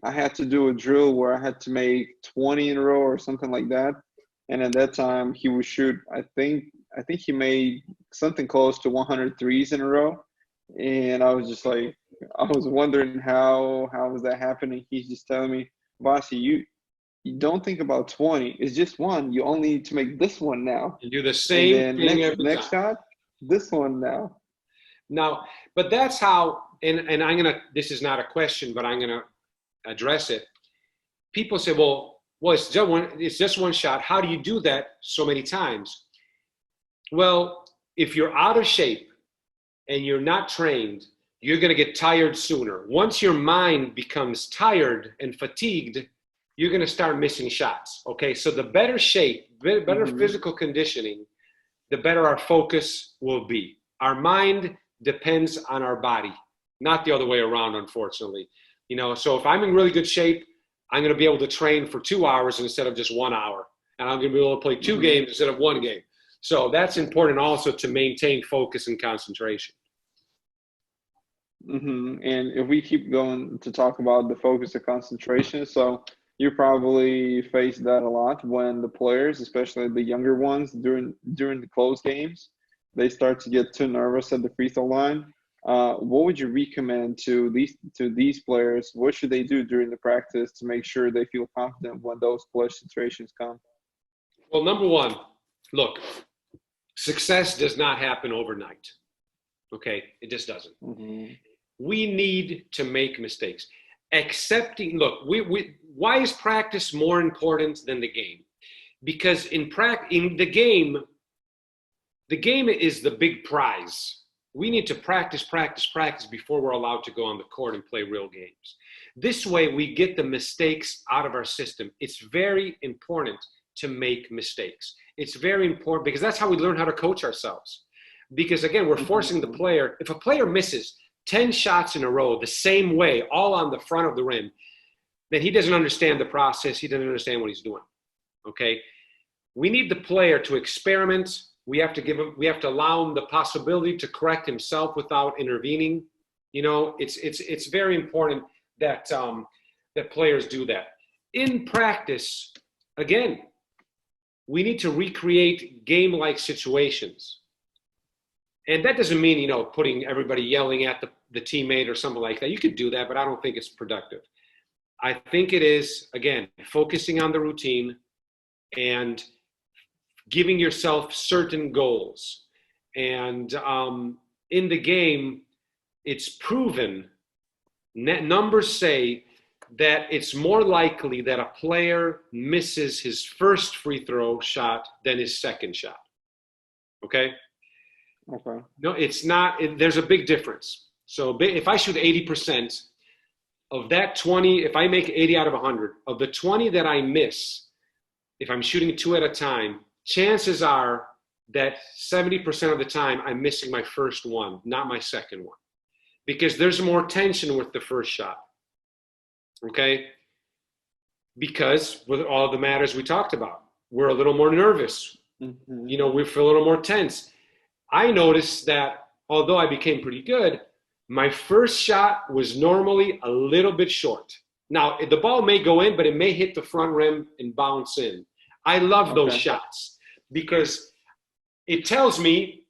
Speaker 3: I had to do a drill where I had to make 20 in a row or something like that. And at that time he would shoot, I think he made something close to 100 threes in a row. And I was just like, I was wondering how was that happening? He's just telling me, Basi, you don't think about 20. It's just one. You only need to make this one now.
Speaker 2: You do the same thing every
Speaker 3: next
Speaker 2: time.
Speaker 3: shot, this one now.
Speaker 2: Now, but that's how, and I'm going to, this is not a question, but I'm going to address it. People say, well, it's just one shot. How do you do that so many times? Well, if you're out of shape and you're not trained, you're going to get tired sooner. Once your mind becomes tired and fatigued, you're going to start missing shots. Okay, so the better shape, better physical conditioning, the better our focus will be. Our mind depends on our body, not the other way around, unfortunately. So if I'm in really good shape, I'm going to be able to train for 2 hours instead of just 1 hour. And I'm going to be able to play two games instead of one game. So that's important also to maintain focus and concentration.
Speaker 3: And if we keep going to talk about the focus and concentration, so you probably face that a lot when the players, especially the younger ones, during the close games, they start to get too nervous at the free throw line. What would you recommend to these players? What should they do during the practice to make sure they feel confident when those clutch situations come?
Speaker 2: Well, number one, look, success does not happen overnight. Okay, it just doesn't. We need to make mistakes. Why is practice more important than the game? Because in the game is the big prize. We need to practice before we're allowed to go on the court and play real games. This way we get the mistakes out of our system. It's very important to make mistakes. It's very important because that's how we learn how to coach ourselves. Because again, we're forcing the player. If a player misses 10 shots in a row the same way, all on the front of the rim, then he doesn't understand the process. He doesn't understand what he's doing. Okay? We need the player to experiment. We have to allow him the possibility to correct himself without intervening. It's very important that that players do that. In practice, again, we need to recreate game-like situations. And that doesn't mean, putting everybody yelling at the teammate or something like that. You could do that, but I don't think it's productive. I think it is, again, focusing on the routine and giving yourself certain goals. And in the game, it's proven, numbers say that it's more likely that a player misses his first free throw shot than his second shot. Okay?
Speaker 3: Okay.
Speaker 2: No, it's not. There's a big difference. So if I shoot 80%, of that 20, if I make 80 out of 100, of the 20 that I miss, if I'm shooting 2 at a time, chances are that 70% of the time I'm missing my first one, not my second one. Because there's more tension with the first shot. Okay? Because with all the matters we talked about, we're a little more nervous.
Speaker 3: Mm-hmm.
Speaker 2: You know, we feel a little more tense. I noticed that although I became pretty good, my first shot was normally a little bit short. Now, the ball may go in, but it may hit the front rim and bounce in. I love those shots because it tells me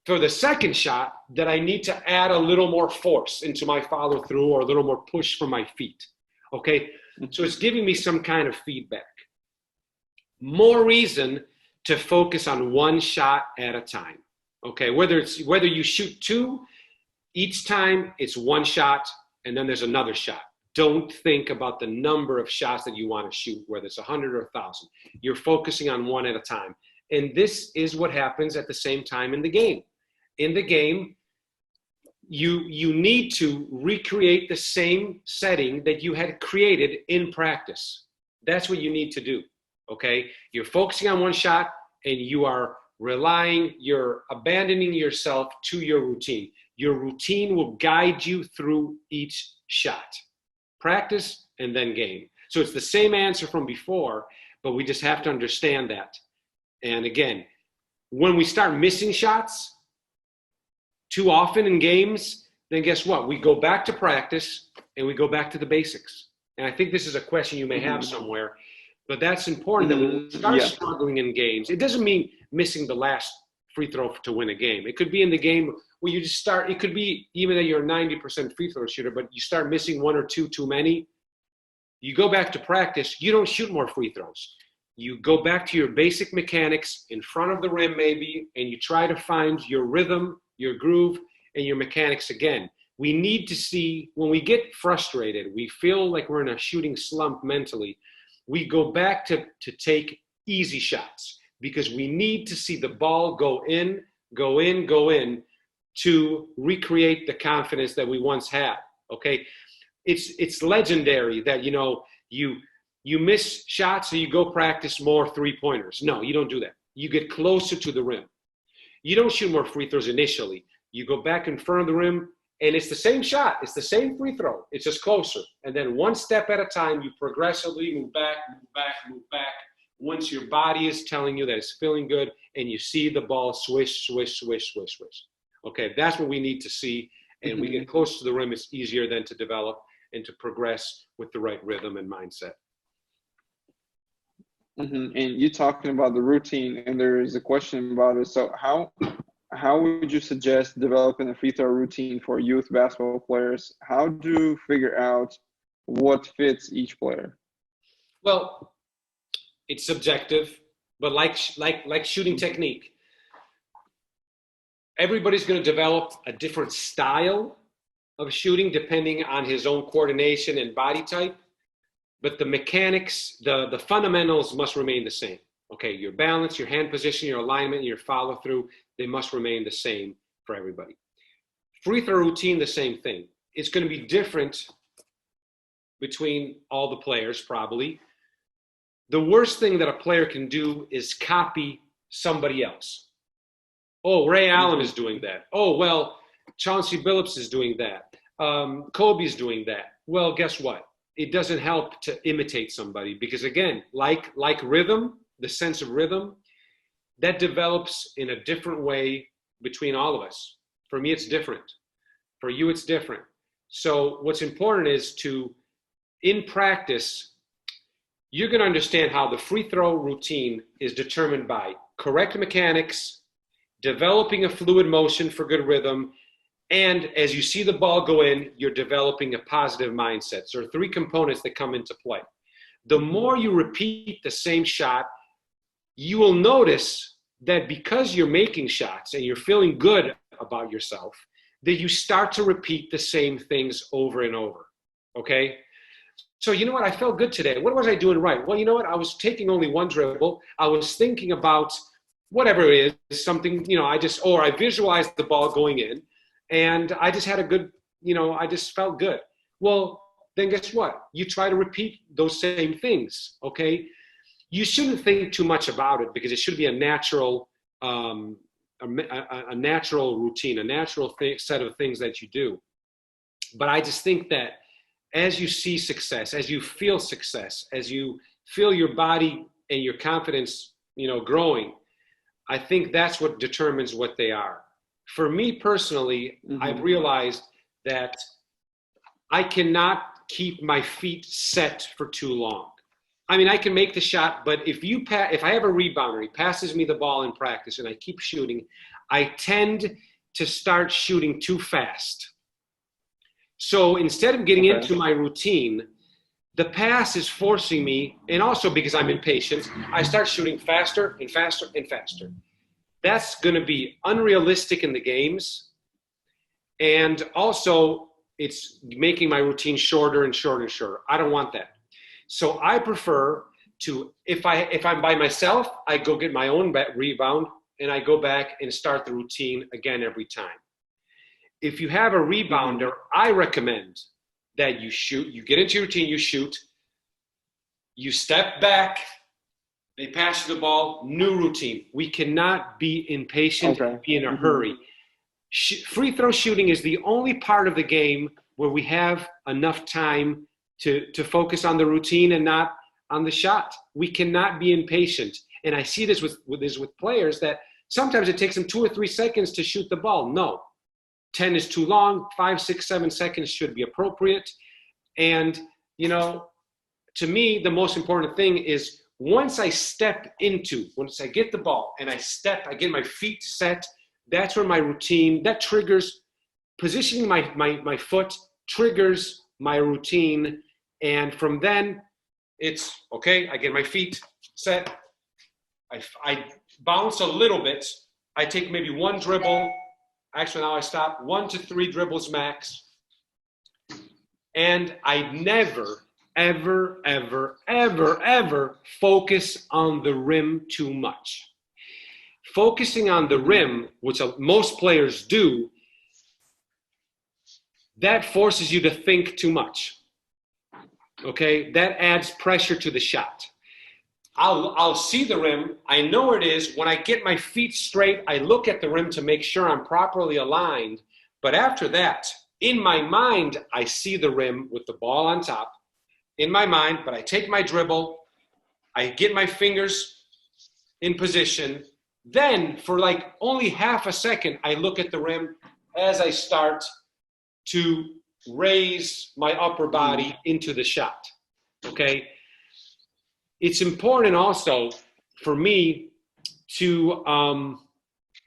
Speaker 2: for the second shot that I need to add a little more force into my follow through or a little more push from my feet. Okay? So it's giving me some kind of feedback. More reason to focus on one shot at a time. Okay? Whether you shoot 2, each time it's one shot and then there's another shot. Don't think about the number of shots that you want to shoot, whether it's 100 or 1,000. You're focusing on one at a time. And this is what happens at the same time in the game. In the game, you need to recreate the same setting that you had created in practice. That's what you need to do, okay? You're focusing on one shot and you're abandoning yourself to your routine. Your routine will guide you through each shot. Practice and then game. So it's the same answer from before, but we just have to understand that. And again, when we start missing shots too often in games, then guess what? We go back to practice and we go back to the basics. And I think this is a question you may have somewhere, but that's important that when we start struggling in games, it doesn't mean missing the last free throw to win a game. It could be in the game where you just start, it could be even that you're a 90% free throw shooter, but you start missing 1 or 2 too many. You go back to practice, you don't shoot more free throws. You go back to your basic mechanics in front of the rim maybe, and you try to find your rhythm, your groove, and your mechanics again. We need to see, when we get frustrated, we feel like we're in a shooting slump mentally, we go back to take easy shots because we need to see the ball go in, to recreate the confidence that we once had, okay? It's legendary that, you know, you miss shots so you go practice more three-pointers. No, you don't do that. You get closer to the rim. You don't shoot more free throws initially. You go back in front of the rim, and it's the same shot. It's the same free throw. It's just closer. And then one step at a time, you progressively move back. Once your body is telling you that it's feeling good, and you see the ball swish. Okay, that's what we need to see. And we get close to the rim, it's easier then to develop and to progress with the right rhythm and mindset.
Speaker 3: And you're talking about the routine, and there is a question about it. So how would you suggest developing a free throw routine for youth basketball players? How do you figure out what fits each player?
Speaker 2: Well, it's subjective, but like shooting technique, everybody's going to develop a different style of shooting depending on his own coordination and body type. But the mechanics, the fundamentals must remain the same. Okay, your balance, your hand position, your alignment, your follow through, they must remain the same for everybody. Free throw routine, the same thing. It's going to be different between all the players probably. The worst thing that a player can do is copy somebody else. Oh, Ray Allen is doing that. Oh, well, Chauncey Billups is doing that. Kobe's doing that. Well, guess what? It doesn't help to imitate somebody because, again, like rhythm, the sense of rhythm, that develops in a different way between all of us. For me, it's different. For you, it's different. So what's important is to, in practice, you're going to understand how the free throw routine is determined by correct mechanics, developing a fluid motion for good rhythm, and as you see the ball go in, you're developing a positive mindset. So there are 3 components that come into play. The more you repeat the same shot, you will notice that because you're making shots and you're feeling good about yourself, that you start to repeat the same things over and over, okay? So you know what, I felt good today. What was I doing right? Well, you know what, I was taking only one dribble. I was thinking about whatever it is, something, you know, I visualized the ball going in, and I just had a good, you know, I just felt good. Well, then guess what? You try to repeat those same things, okay? You shouldn't think too much about it because it should be a natural, a natural routine, a natural set of things that you do. But I just think that as you see success, as you feel success, as you feel your body and your confidence, you know, growing, I think that's what determines what they are. For me personally, I've realized that I cannot keep my feet set for too long. I mean, I can make the shot, but if I have a rebounder, he passes me the ball in practice and I keep shooting, I tend to start shooting too fast. So instead of getting into my routine, the pass is forcing me, and also because I'm impatient, I start shooting faster and faster and faster. That's going to be unrealistic in the games, and also it's making my routine shorter and shorter and shorter. I don't want that. So I prefer to, if I'm by myself, I go get my own rebound and I go back and start the routine again every time. If you have a rebounder, I recommend that you shoot, you get into your routine, you shoot, you step back, they pass you the ball, new routine. We cannot be impatient and be in a hurry. Free throw shooting is the only part of the game where we have enough time to focus on the routine and not on the shot. We cannot be impatient. And I see this with players that sometimes it takes them 2 or 3 seconds to shoot the ball. No, 10 is too long, 5, 6, 7 seconds should be appropriate. And, you know, to me, the most important thing is once I get the ball and I get my feet set, that's where my routine, that triggers, positioning my foot triggers my routine. And from then, it's, okay, I get my feet set, I bounce a little bit, I take maybe one dribble, actually now I stop, 1 to 3 dribbles max, and I never, ever, ever, ever, ever focus on the rim too much. Focusing on the rim, which most players do, that forces you to think too much. Okay, that adds pressure to the shot. I'll see the rim. I know where it is. When I get my feet straight, I look at the rim to make sure I'm properly aligned. But after that, in my mind, I see the rim with the ball on top. In my mind, but I take my dribble, I get my fingers in position. Then for like only half a second, I look at the rim as I start to raise my upper body into the shot, okay? It's important also for me to,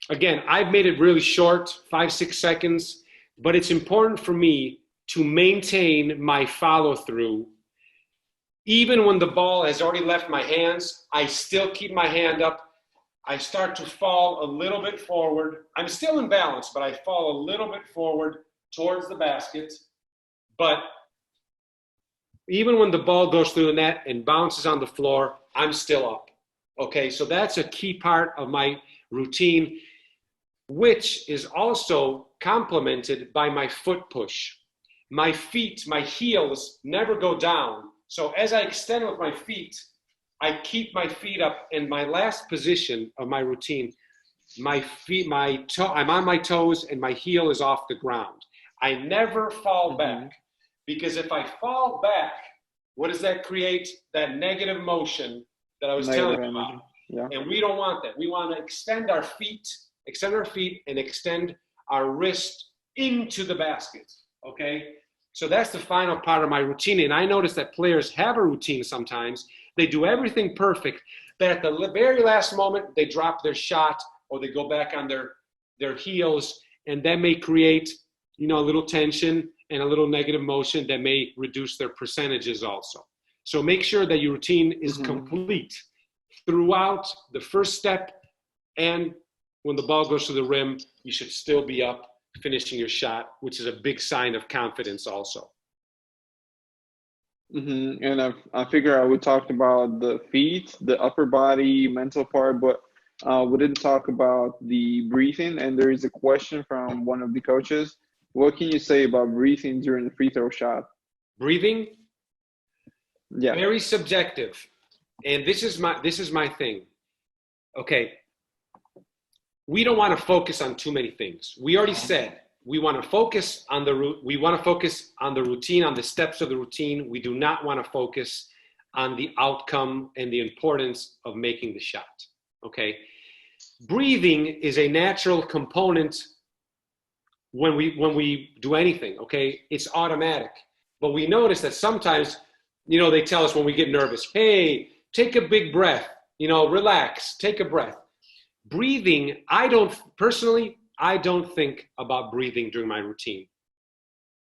Speaker 2: again, I've made it really short, 5, 6 seconds, but it's important for me to maintain my follow through. Even when the ball has already left my hands, I still keep my hand up. I start to fall a little bit forward. I'm still in balance, but I fall a little bit forward towards the basket. But even when the ball goes through the net and bounces on the floor, I'm still up. Okay, so that's a key part of my routine, which is also complemented by my foot push. My feet, my heels never go down. So as I extend with my feet, I keep my feet up. In my last position of my routine, my feet, I'm on my toes and my heel is off the ground. I never fall back, because if I fall back, what does that create? That negative motion that I was telling you about. Yeah. And we don't want that. We want to extend our feet and extend our wrist into the basket, okay? So that's the final part of my routine. And I notice that players have a routine sometimes. They do everything perfect, but at the very last moment, they drop their shot or they go back on their heels, and that may create, you know, a little tension and a little negative motion that may reduce their percentages also. So make sure that your routine is complete. throughout the first step, and when the ball goes to the rim, you should still be up finishing your shot, which is a big sign of confidence also.
Speaker 3: And I figure we talked about the feet, the upper body, mental part, but we didn't talk about the breathing. And there is a question from one of the coaches. What can you say about breathing during the free throw shot?
Speaker 2: Breathing?
Speaker 3: Yeah.
Speaker 2: Very subjective. And this is my thing. Okay. We don't want to focus on too many things. We already said we want to focus on the routine, on the steps of the routine. We do not want to focus on the outcome and the importance of making the shot. Okay. Breathing is a natural component when we do anything. Okay. It's automatic. But we notice that sometimes, they tell us when we get nervous, hey, take a big breath, relax, take a breath. Breathing, I don't think about breathing during my routine.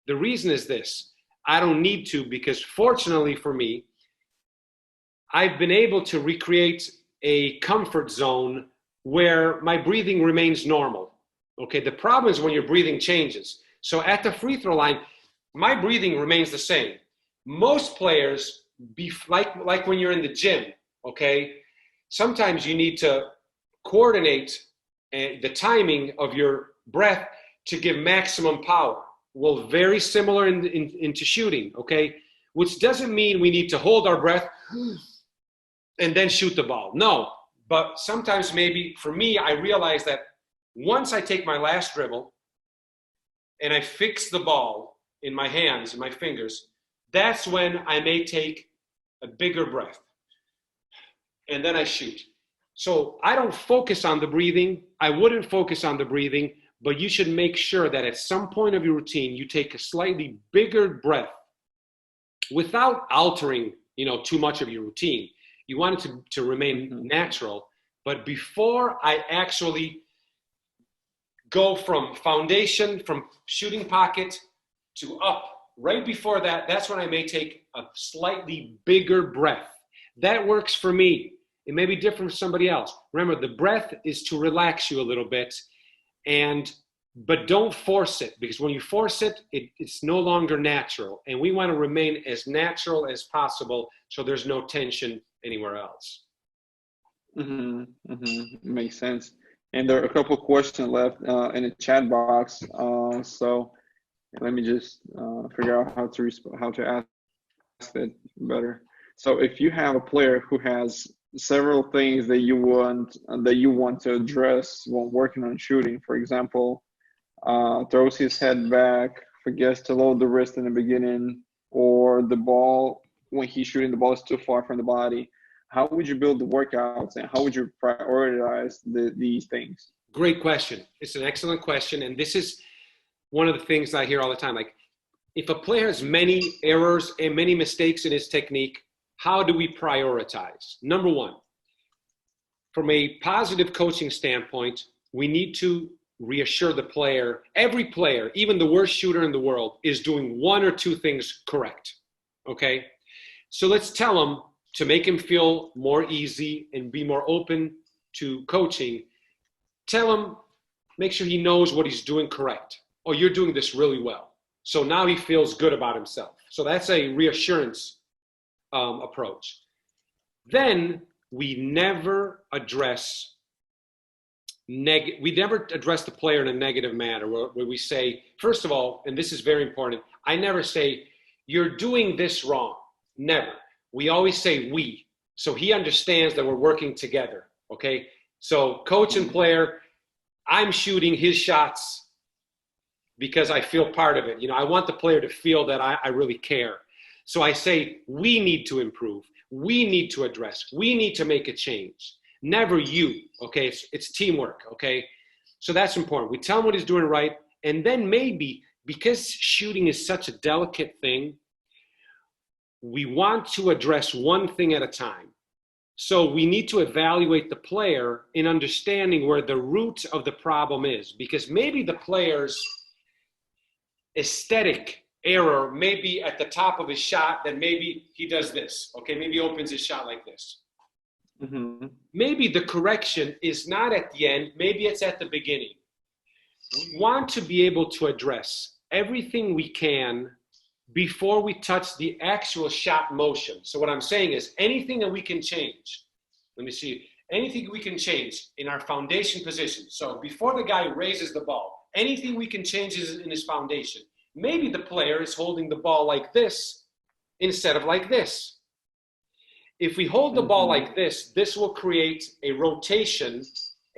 Speaker 2: The reason is this: I don't need to, because fortunately for me, I've been able to recreate a comfort zone where my breathing remains normal. Okay, the problem is when your breathing changes. So at the free throw line, my breathing remains the same. Most players, like when you're in the gym, okay, sometimes you need to coordinate the timing of your breath to give maximum power. Well, very similar into shooting, okay? Which doesn't mean we need to hold our breath and then shoot the ball. No, but sometimes maybe for me, I realize that once I take my last dribble and I fix the ball in my hands and my fingers, that's when I may take a bigger breath and then I shoot. So I don't focus on the breathing. I wouldn't focus on the breathing, but you should make sure that at some point of your routine, you take a slightly bigger breath without altering, too much of your routine. You want it to remain natural. But before I actually go from foundation, from shooting pocket to up, right before that, that's when I may take a slightly bigger breath. That works for me. It may be different for somebody else. Remember, the breath is to relax you a little bit, but don't force it, because when you force it, it's no longer natural. And we want to remain as natural as possible so there's no tension anywhere else.
Speaker 3: Makes sense. And there are a couple of questions left in the chat box. So let me just figure out how to ask it better. So if you have a player who has several things that you want to address when working on shooting, for example, throws his head back, forgets to load the wrist in the beginning, or the ball, when he's shooting, the ball is too far from the body, how would you build the workouts and how would you prioritize these things?
Speaker 2: Great question. It's an excellent question. And this is one of the things I hear all the time. Like, if a player has many errors and many mistakes in his technique, how do we prioritize? Number one, from a positive coaching standpoint, we need to reassure the player. Every player, even the worst shooter in the world, is doing one or two things correct. Okay? So let's tell him, to make him feel more easy and be more open to coaching, tell him, make sure he knows what he's doing correct. Oh, you're doing this really well. So now he feels good about himself. So that's a reassurance approach. Then we never address the player in a negative manner where we say, first of all, and this is very important, I never say, you're doing this wrong. Never. We always say we. So he understands that we're working together. Okay? So coach and player, I'm shooting his shots because I feel part of it. I want the player to feel that I really care. So I say, we need to improve. We need to address. We need to make a change. Never you, okay? It's teamwork, okay? So that's important. We tell him what he's doing right. And then maybe, because shooting is such a delicate thing, we want to address one thing at a time. So we need to evaluate the player in understanding where the root of the problem is. Because maybe the player's aesthetic error may be at the top of his shot, then maybe he does this. Okay, maybe he opens his shot like this. Maybe the correction is not at the end, maybe it's at the beginning. We want to be able to address everything we can before we touch the actual shot motion. So what I'm saying is anything that we can change, let me see, anything we can change in our foundation position. So before the guy raises the ball, anything we can change is in his foundation. Maybe the player is holding the ball like this instead of like this. If we hold the ball like this, this will create a rotation.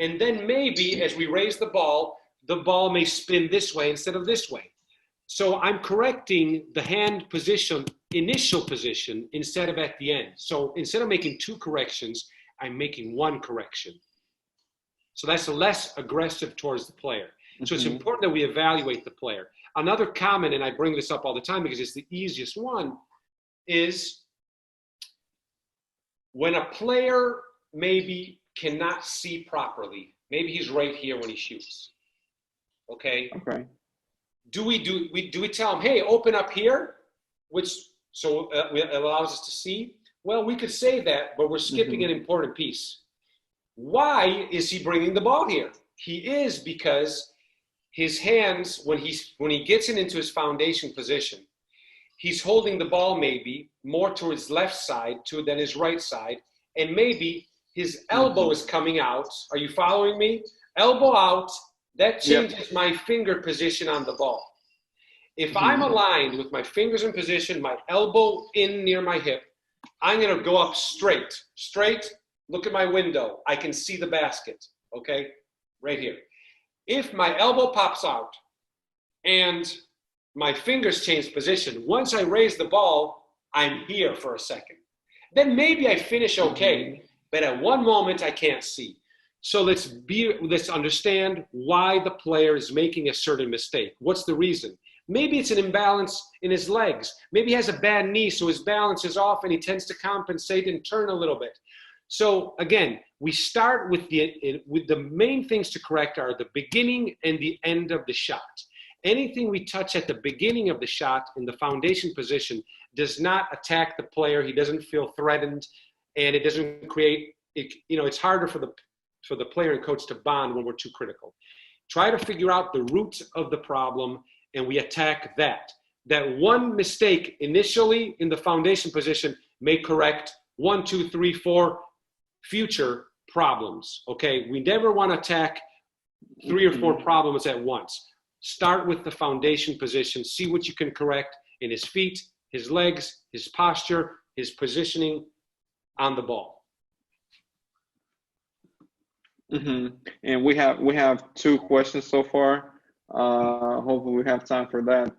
Speaker 2: And then maybe as we raise the ball may spin this way instead of this way. So I'm correcting the hand position, initial position, instead of at the end. So instead of making two corrections, I'm making one correction. So that's less aggressive towards the player. So it's important that we evaluate the player. Another comment, and I bring this up all the time because it's the easiest one, is when a player maybe cannot see properly, maybe he's right here when he shoots. Okay. Do we tell him, hey, open up here, which allows us to see? Well, we could say that, but we're skipping an important piece. Why is he bringing the ball here? He is because his hands, when he gets it into his foundation position, he's holding the ball maybe more towards left side than his right side, and maybe his elbow is coming out. Are you following me? Elbow out. That changes my finger position on the ball. If I'm aligned with my fingers in position, my elbow in near my hip, I'm going to go up straight. Straight, look at my window. I can see the basket, okay? Right here. If my elbow pops out and my fingers change position, once I raise the ball, I'm here for a second. Then maybe I finish okay, but at one moment I can't see. So let's understand why the player is making a certain mistake. What's the reason? Maybe it's an imbalance in his legs. Maybe he has a bad knee, so his balance is off and he tends to compensate and turn a little bit. So again, we start with the main things to correct are the beginning and the end of the shot. Anything we touch at the beginning of the shot in the foundation position does not attack the player. He doesn't feel threatened, and it doesn't create, it's harder for the player and coach to bond when we're too critical. Try to figure out the root of the problem, and we attack that. That one mistake initially in the foundation position may correct 1, 2, 3, 4 future problems, okay? We never want to attack 3 or 4 problems at once. Start with the foundation position, see what you can correct in his feet, his legs, his posture, his positioning on the ball.
Speaker 3: And we have 2 questions so far. Hopefully we have time for that.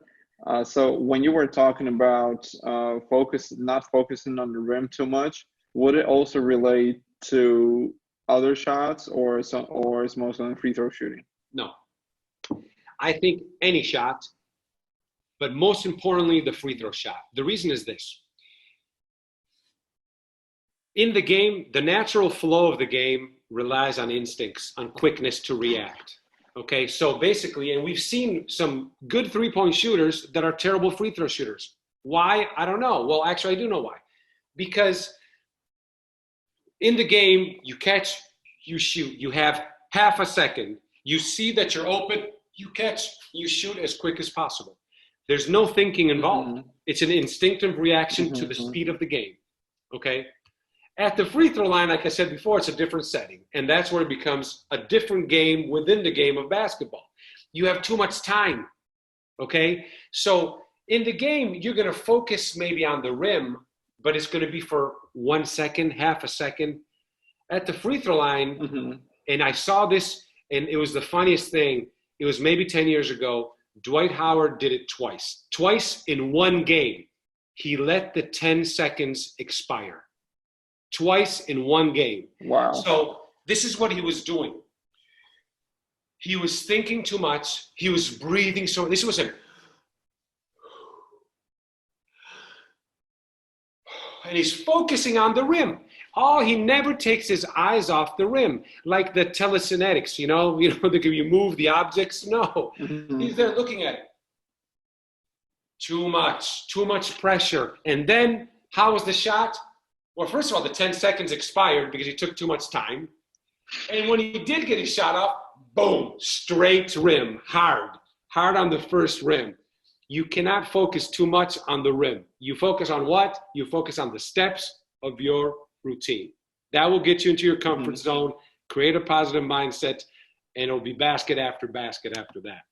Speaker 3: So when you were talking about not focusing on the rim too much, would it also relate to other shots, or is mostly on free throw shooting?
Speaker 2: No. I think any shot, but most importantly, the free throw shot. The reason is this. In the game, the natural flow of the game relies on instincts, on quickness to react. Okay, so basically, and we've seen some good three-point shooters that are terrible free throw shooters. Why? I don't know. Well, actually, I do know why. Because in the game, you catch, you shoot. You have half a second. You see that you're open, you catch, you shoot as quick as possible. There's no thinking involved. It's an instinctive reaction to the speed of the game. Okay? At the free throw line, like I said before, it's a different setting. And that's where it becomes a different game within the game of basketball. You have too much time. Okay? So in the game, you're going to focus maybe on the rim, but it's going to be for 1 second, half a second. At the free throw line, and I saw this, and it was the funniest thing. It was maybe 10 years ago. Dwight Howard did it twice. Twice in one game. He let the 10 seconds expire. Twice in one game.
Speaker 3: Wow.
Speaker 2: So this is what he was doing. He was thinking too much. He was breathing so. This was him. And he's focusing on the rim. Oh, he never takes his eyes off the rim, like the telekinetics, you move the objects. No, he's there looking at it. Too much pressure. And then how was the shot? Well, first of all, the 10 seconds expired because he took too much time. And when he did get his shot off, boom, straight rim, hard on the first rim. You cannot focus too much on the rim. You focus on what? You focus on the steps of your routine. That will get you into your comfort zone, create a positive mindset, and it'll be basket after basket after that.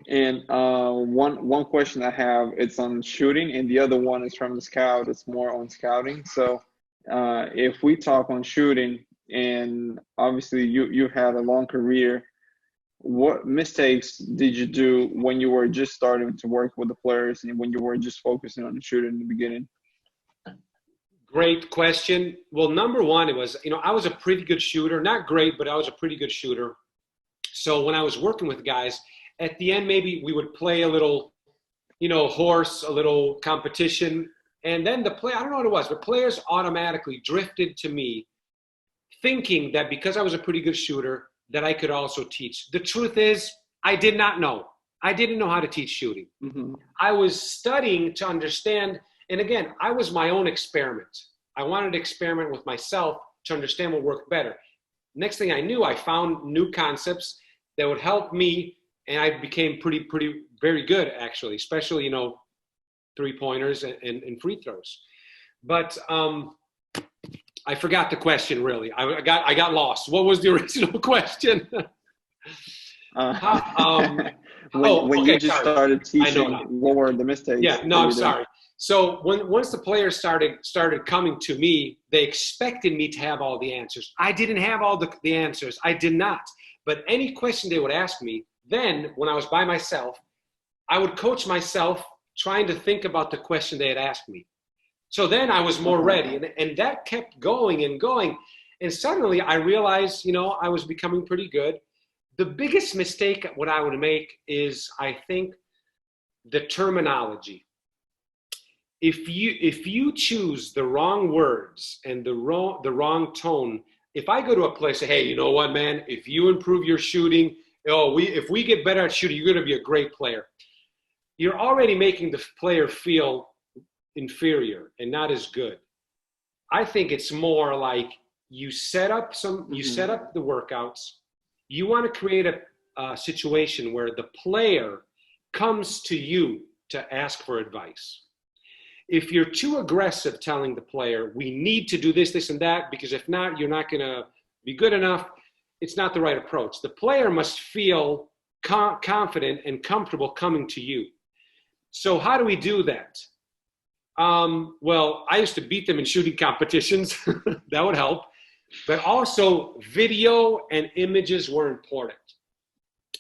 Speaker 3: And one question I have, it's on shooting, and the other one is from the scout. It's more on scouting. So if we talk on shooting, and obviously you've had a long career, what mistakes did you do when you were just starting to work with the players and when you were just focusing on the shooting in the beginning?
Speaker 2: Great question. Well, number one, it was, I was a pretty good shooter. Not great, but I was a pretty good shooter. So when I was working with guys, at the end, maybe we would play a little, horse, a little competition. And then I don't know what it was, but players automatically drifted to me thinking that because I was a pretty good shooter, that I could also teach. The truth is, I did not know. I didn't know how to teach shooting. I was studying to understand. And again, I was my own experiment. I wanted to experiment with myself to understand what worked better. Next thing I knew, I found new concepts that would help me, and I became very good, actually, especially, 3-pointers and free throws. But I forgot the question, really. I got lost. What was the original question?
Speaker 3: When you just started teaching, what were the mistakes?
Speaker 2: Yeah, no, I'm sorry. So once the players started coming to me, they expected me to have all the answers. I didn't have all the answers. I did not. But any question they would ask me, then when I was by myself, I would coach myself trying to think about the question they had asked me. So then I was more ready, and that kept going and going. And suddenly I realized, I was becoming pretty good. The biggest mistake what I would make is, I think, the terminology. If you choose the wrong words and the wrong tone, if I go to a place and say, hey, you know what, man, if you improve your shooting, if we get better at shooting, you're going to be a great player. You're already making the player feel inferior and not as good. I think it's more like you set up the workouts. You want to create a situation where the player comes to you to ask for advice. If you're too aggressive telling the player, we need to do this, this, and that, because if not, you're not going to be good enough, it's not the right approach. The player must feel confident and comfortable coming to you. So how do we do that? Well, I used to beat them in shooting competitions. That would help. But also video and images were important.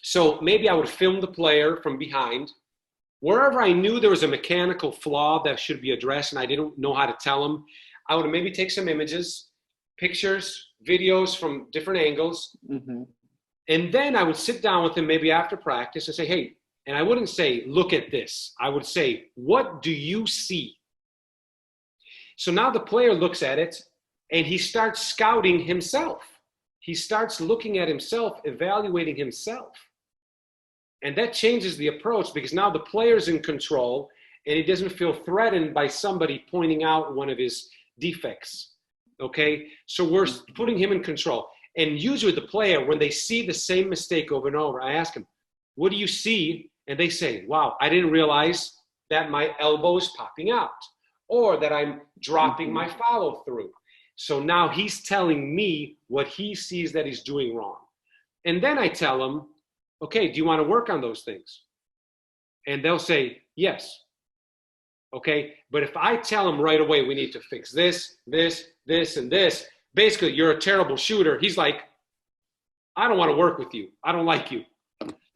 Speaker 2: So maybe I would film the player from behind. Wherever I knew there was a mechanical flaw that should be addressed and I didn't know how to tell them, I would maybe take some images, pictures, videos from different angles. And then I would sit down with them maybe after practice and say, hey, and I wouldn't say, look at this. I would say, what do you see? So now the player looks at it and he starts scouting himself. He starts looking at himself, evaluating himself. And that changes the approach because now the player's in control and he doesn't feel threatened by somebody pointing out one of his defects. Okay? So we're putting him in control. And usually the player, when they see the same mistake over and over, I ask them, what do you see? And they say, wow, I didn't realize that my elbow is popping out or that I'm dropping my follow through. So now he's telling me what he sees that he's doing wrong. And then I tell him, okay, do you want to work on those things? And they'll say, yes. Okay, but if I tell them right away, we need to fix this, this, this, and this, basically you're a terrible shooter. He's like, I don't want to work with you. I don't like you.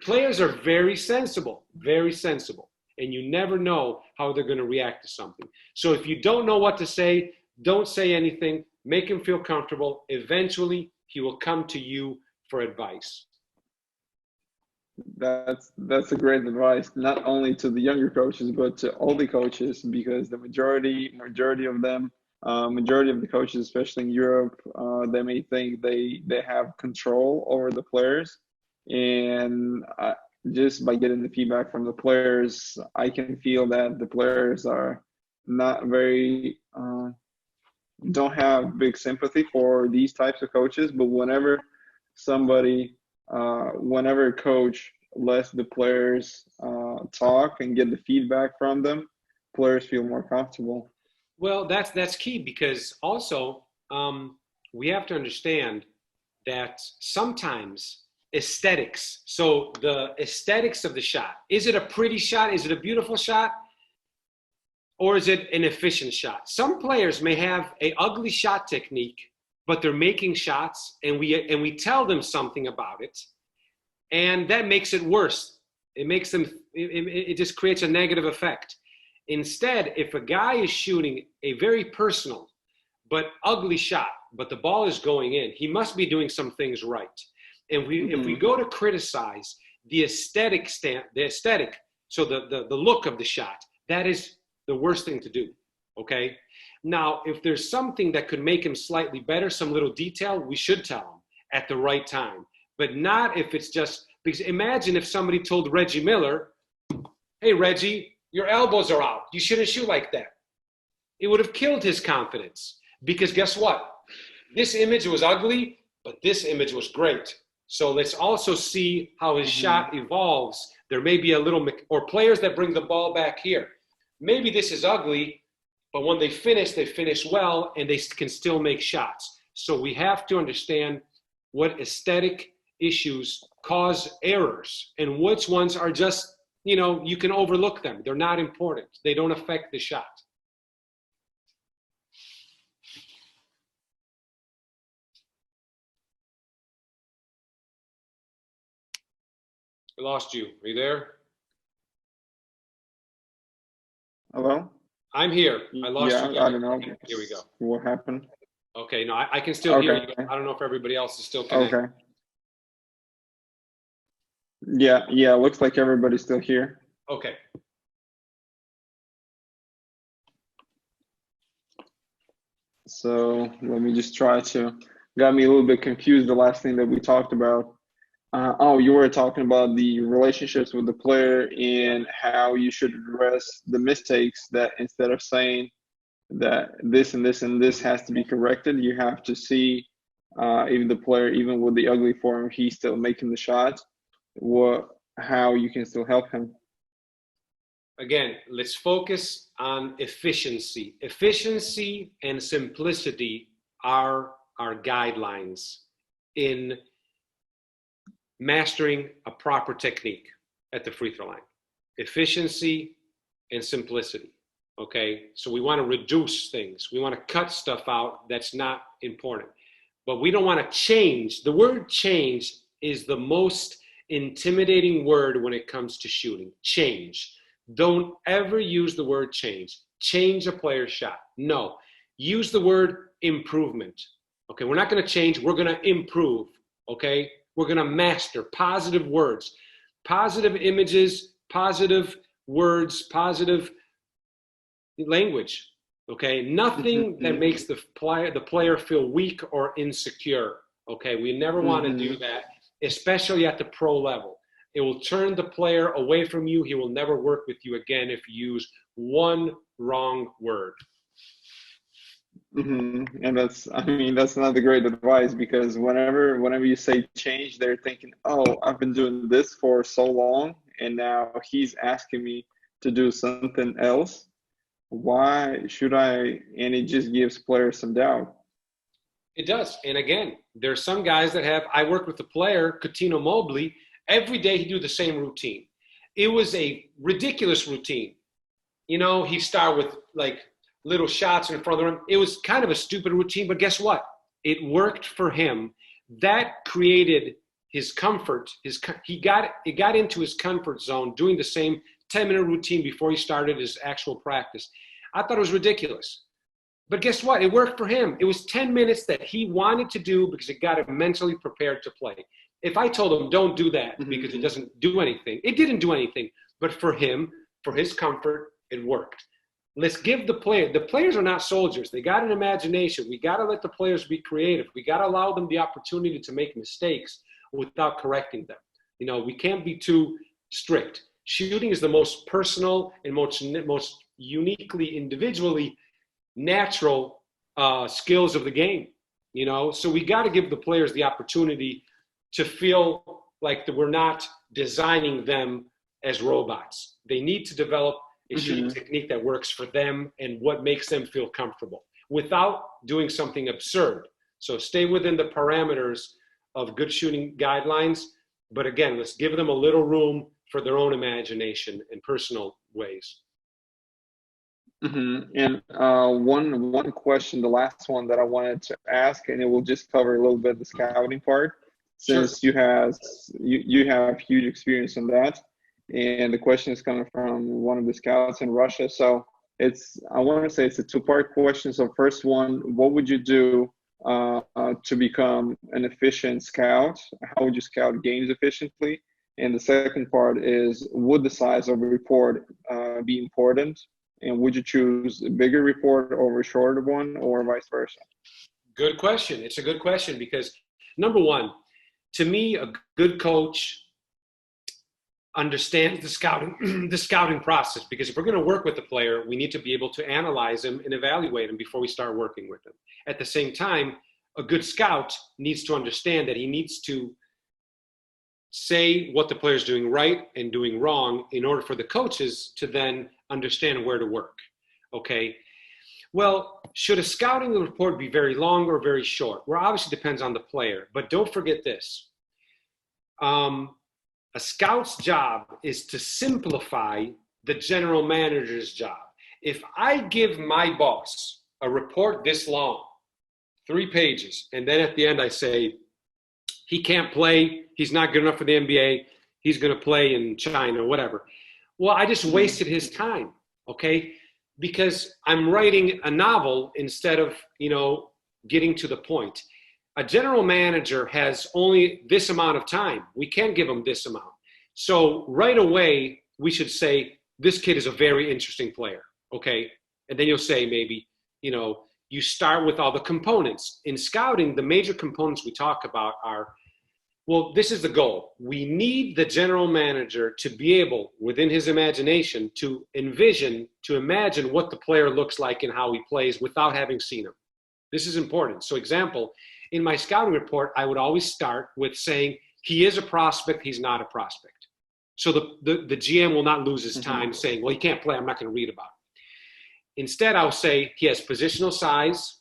Speaker 2: Players are very sensible, and you never know how they're going to react to something. So if you don't know what to say, don't say anything. Make him feel comfortable. Eventually, he will come to you for advice.
Speaker 3: That's a great advice, not only to the younger coaches, but to all the coaches, because the majority of them, majority of the coaches, especially in Europe, they may think they have control over the players. And just by getting the feedback from the players, I can feel that the players are not very don't have big sympathy for these types of coaches, but whenever somebody, whenever a coach lets the players talk and get the feedback from them, players feel more comfortable.
Speaker 2: Well, that's key, because also we have to understand that sometimes aesthetics, so the aesthetics of the shot, is it a pretty shot? Is it a beautiful shot? Or is it an efficient shot? Some players may have an ugly shot technique, but they're making shots, and we tell them something about it, and that makes it worse. It makes them, it just creates a negative effect. Instead, if a guy is shooting a very personal but ugly shot, but the ball is going in, he must be doing some things right. And if we go to criticize the aesthetic, so the look of the shot, that is the worst thing to do, okay? Now, if there's something that could make him slightly better, some little detail, we should tell him at the right time. But not if it's just, because imagine if somebody told Reggie Miller, hey, Reggie, your elbows are out. You shouldn't shoot like that. It would have killed his confidence, because guess what? This image was ugly, but this image was great. So let's also see how his shot evolves. There may be a little, or players that bring the ball back here. Maybe this is ugly, but when they finish well, and they can still make shots. So we have to understand what aesthetic issues cause errors and which ones are just, you can overlook them. They're not important. They don't affect the shot. I lost you. Are you there?
Speaker 3: Hello?
Speaker 2: I'm here. I lost you.
Speaker 3: Yeah, I don't know.
Speaker 2: Here we go.
Speaker 3: What happened?
Speaker 2: Okay, no, I can still hear you. I don't know if everybody else is still connected.
Speaker 3: Okay. Yeah, looks like everybody's still here.
Speaker 2: Okay.
Speaker 3: So let me just try to, got me a little bit confused the last thing that we talked about. You were talking about the relationships with the player and how you should address the mistakes, that instead of saying that this and this and this has to be corrected, you have to see if the player, even with the ugly form, he's still making the shot, how you can still help him.
Speaker 2: Again, let's focus on efficiency. Efficiency and simplicity are our guidelines in mastering a proper technique at the free throw line. Efficiency and simplicity, okay? So we want to reduce things. We want to cut stuff out that's not important. But we don't want to change. The word change is the most intimidating word when it comes to shooting. Change. Don't ever use the word change. Change a player's shot. No. Use the word improvement. Okay, we're not going to change. We're going to improve. Okay? We're going to master positive words, positive images, positive words, positive language. Okay? Nothing that makes the player feel weak or insecure. Okay? We never want to do that, especially at the pro level. It will turn the player away from you. He will never work with you again if you use one wrong word.
Speaker 3: And that's not the great advice, because whenever you say change, they're thinking, oh, I've been doing this for so long, and now he's asking me to do something else. Why should I? And it just gives players some doubt.
Speaker 2: It does. And again, there's some guys that I worked with a player, Coutinho Mobley. Every day he'd do the same routine. It was a ridiculous routine. He'd start with like little shots in front of him. It was kind of a stupid routine, but guess what? It worked for him. That created his comfort. It got into his comfort zone doing the same 10-minute routine before he started his actual practice. I thought it was ridiculous. But guess what? It worked for him. It was 10 minutes that he wanted to do because it got him mentally prepared to play. If I told him, don't do that because it doesn't do anything, it didn't do anything. But for him, for his comfort, it worked. Let's give the players are not soldiers. They got an imagination. We got to let the players be creative. We got to allow them the opportunity to make mistakes without correcting them. We can't be too strict. Shooting is the most personal and most uniquely, individually natural skills of the game, you know? So we got to give the players the opportunity to feel like that we're not designing them as robots. They need to develop a shooting technique that works for them and what makes them feel comfortable without doing something absurd. So stay within the parameters of good shooting guidelines. But again, let's give them a little room for their own imagination and personal ways.
Speaker 3: And one question, the last one that I wanted to ask, and it will just cover a little bit the scouting part, since you have huge experience in that. And the question is coming from one of the scouts in Russia. So I want to say it's a two-part question. So first one, what would you do to become an efficient scout? How would you scout games efficiently? And the second part is, would the size of a report be important? And would you choose a bigger report over a shorter one, or vice versa?
Speaker 2: Good question. It's a good question because, number one, to me, a good coach understands the scouting process, because if we're going to work with the player, we need to be able to analyze him and evaluate him before we start working with him. At the same time, a good scout needs to understand that he needs to say what the player is doing right and doing wrong in order for the coaches to then understand where to work. Okay. Well, should a scouting report be very long or very short? Well, obviously depends on the player, but don't forget this. A scout's job is to simplify the general manager's job. If I give my boss a report this long, 3 pages, and then at the end I say, he can't play, he's not good enough for the NBA, he's going to play in China, whatever. Well, I just wasted his time, okay? Because I'm writing a novel instead of, getting to the point. A general manager has only this amount of time. We can't give him this amount. So right away, we should say, this kid is a very interesting player, okay? And then you'll say maybe, you start with all the components. In scouting, the major components we talk about are, well, this is the goal. We need the general manager to be able, within his imagination, to imagine what the player looks like and how he plays without having seen him. This is important. So example, in my scouting report, I would always start with saying, he is a prospect, he's not a prospect. So the GM will not lose his time saying, well, he can't play, I'm not going to read about it. Instead, I'll say he has positional size.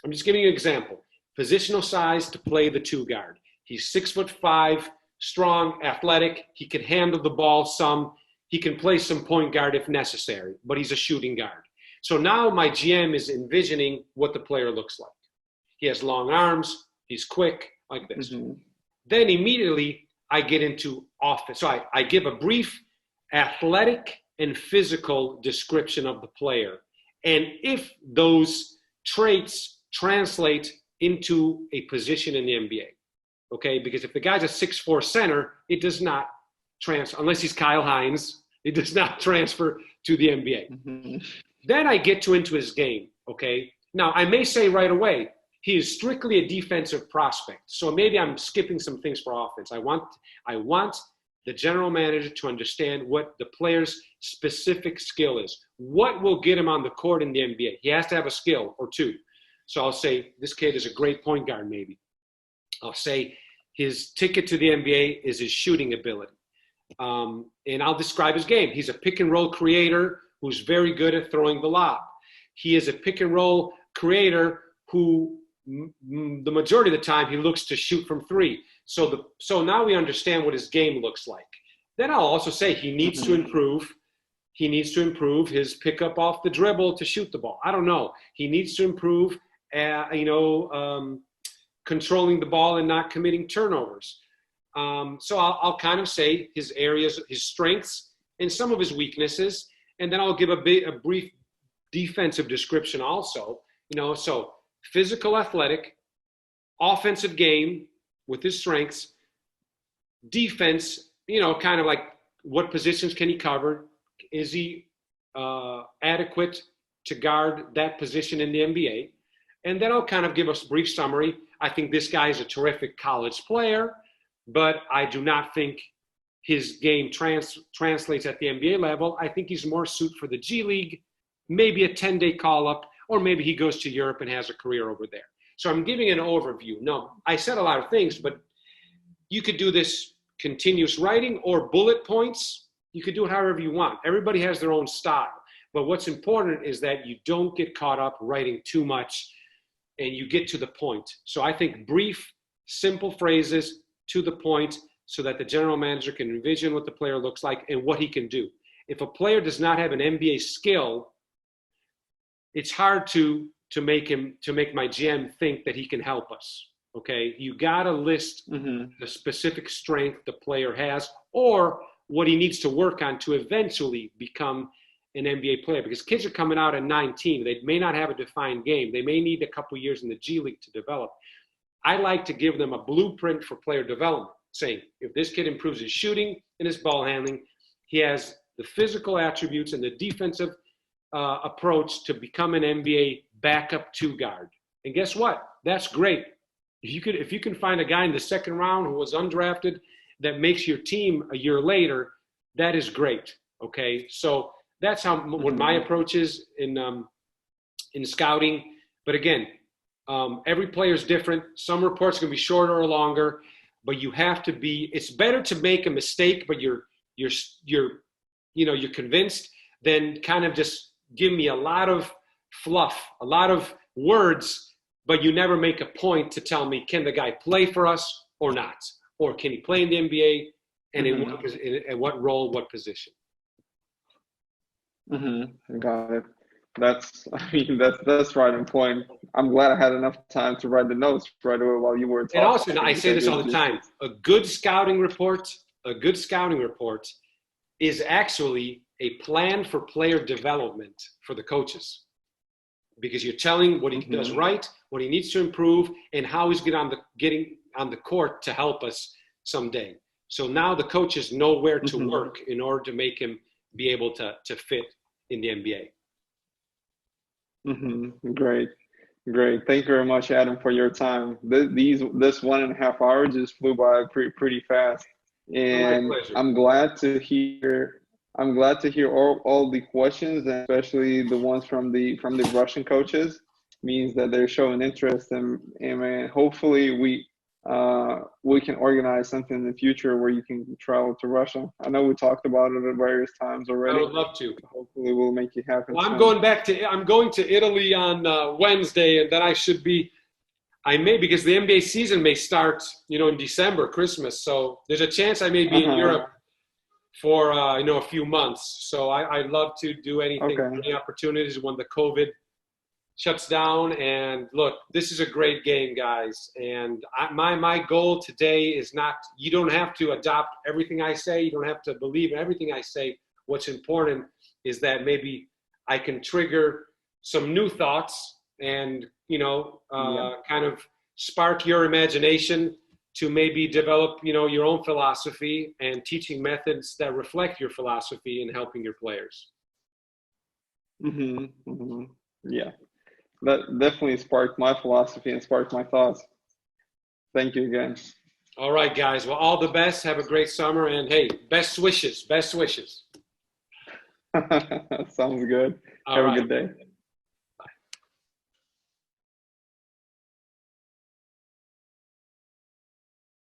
Speaker 2: I'm just giving you an example. Positional size to play the 2 guard. He's 6'5", strong, athletic. He can handle the ball some. He can play some point guard if necessary, but he's a shooting guard. So now my GM is envisioning what the player looks like. He has long arms. He's quick, like this. Then immediately I get into offense. So I give a brief athletic and physical description of the player. And if those traits translate into a position in the NBA, okay? Because if the guy's a 6'4" center, it does not transfer, unless he's Kyle Hines, it does not transfer to the NBA. Then I get into his game, okay? Now, I may say right away, he is strictly a defensive prospect. So maybe I'm skipping some things for offense. I want the general manager to understand what the player's specific skill is. What will get him on the court in the NBA? He has to have a skill or 2. So I'll say, this kid is a great point guard, maybe. I'll say his ticket to the NBA is his shooting ability. And I'll describe his game. He's a pick and roll creator who's very good at throwing the lob. He is a pick and roll creator who the majority of the time he looks to shoot from 3. So now we understand what his game looks like. Then I'll also say he needs to improve. He needs to improve his pickup off the dribble to shoot the ball. I don't know. He needs to improve, controlling the ball and not committing turnovers. So I'll kind of say his areas, his strengths, and some of his weaknesses, and then I'll give a brief defensive description also. So physical, athletic, offensive game with his strengths, defense, kind of like what positions can he cover? Is he adequate to guard that position in the NBA? And then I'll kind of give us a brief summary. I think this guy is a terrific college player, but I do not think his game translates at the NBA level. I think he's more suited for the G League
Speaker 4: maybe a 10-day call-up, or maybe he goes to Europe and has a career over there. So I'm giving an overview. No, I said a lot of things, but you could do this continuous writing or bullet points. You could do it however you want. Everybody has their own style. But what's important is that you don't get caught up writing too much and you get to the point. So I think brief, simple phrases to the point so that the general manager can envision what the player looks like and what he can do. If a player does not have an NBA skill, it's hard to make my GM think that he can help us. Okay, you gotta list the specific strength the player has or what he needs to work on to eventually become an NBA player, because kids are coming out at 19. They may not have a defined game. They may need a couple years in the G League to develop. I like to give them a blueprint for player development, saying if this kid improves his shooting and his ball handling, he has the physical attributes and the defensive approach to become an NBA backup two guard. And guess what? That's great. If you can find a guy in the second round who was undrafted that makes your team a year later, that is great. Okay, so that's what my approach is in scouting. But again, every player is different. Some reports can be shorter or longer, but you have to be. It's better to make a mistake, but you're convinced, than kind of just give me a lot of fluff, a lot of words, but you never make a point to tell me, can the guy play for us or not, or can he play in the NBA, and in what role, what position.
Speaker 3: Got it. That's right on point. I'm glad I had enough time to write the notes right away while you were talking.
Speaker 4: And also, I say this all the time, a good scouting report is actually a plan for player development for the coaches, because you're telling what he does right, what he needs to improve, and how he's getting on the court to help us someday. So now the coaches know where to work in order to make him be able to fit in the NBA.
Speaker 3: Great. Thank you very much, Adam, for your time. This 1.5 hours just flew by pretty fast, and I'm glad to hear all the questions, and especially the ones from the Russian coaches. Means that they're showing interest, and hopefully we can organize something in the future where you can travel to Russia. I know we talked about it at various times already.
Speaker 4: I would love to.
Speaker 3: Hopefully we'll make it happen.
Speaker 4: Well, I'm going to Italy on Wednesday, and then I may, because the NBA season may start, in December, Christmas. So there's a chance I may be in Europe for, a few months. So I'd love to do anything, any opportunities when the COVID shuts down. And look, this is a great game, guys. And my goal today is not, you don't have to adopt everything I say. You don't have to believe in everything I say. What's important is that maybe I can trigger some new thoughts and, kind of spark your imagination to maybe develop, your own philosophy and teaching methods that reflect your philosophy in helping your players.
Speaker 3: Yeah. That definitely sparked my philosophy and sparked my thoughts. Thank you again.
Speaker 4: All right, guys. Well, all the best. Have a great summer. And, hey, best wishes.
Speaker 3: Sounds good. Have a good day.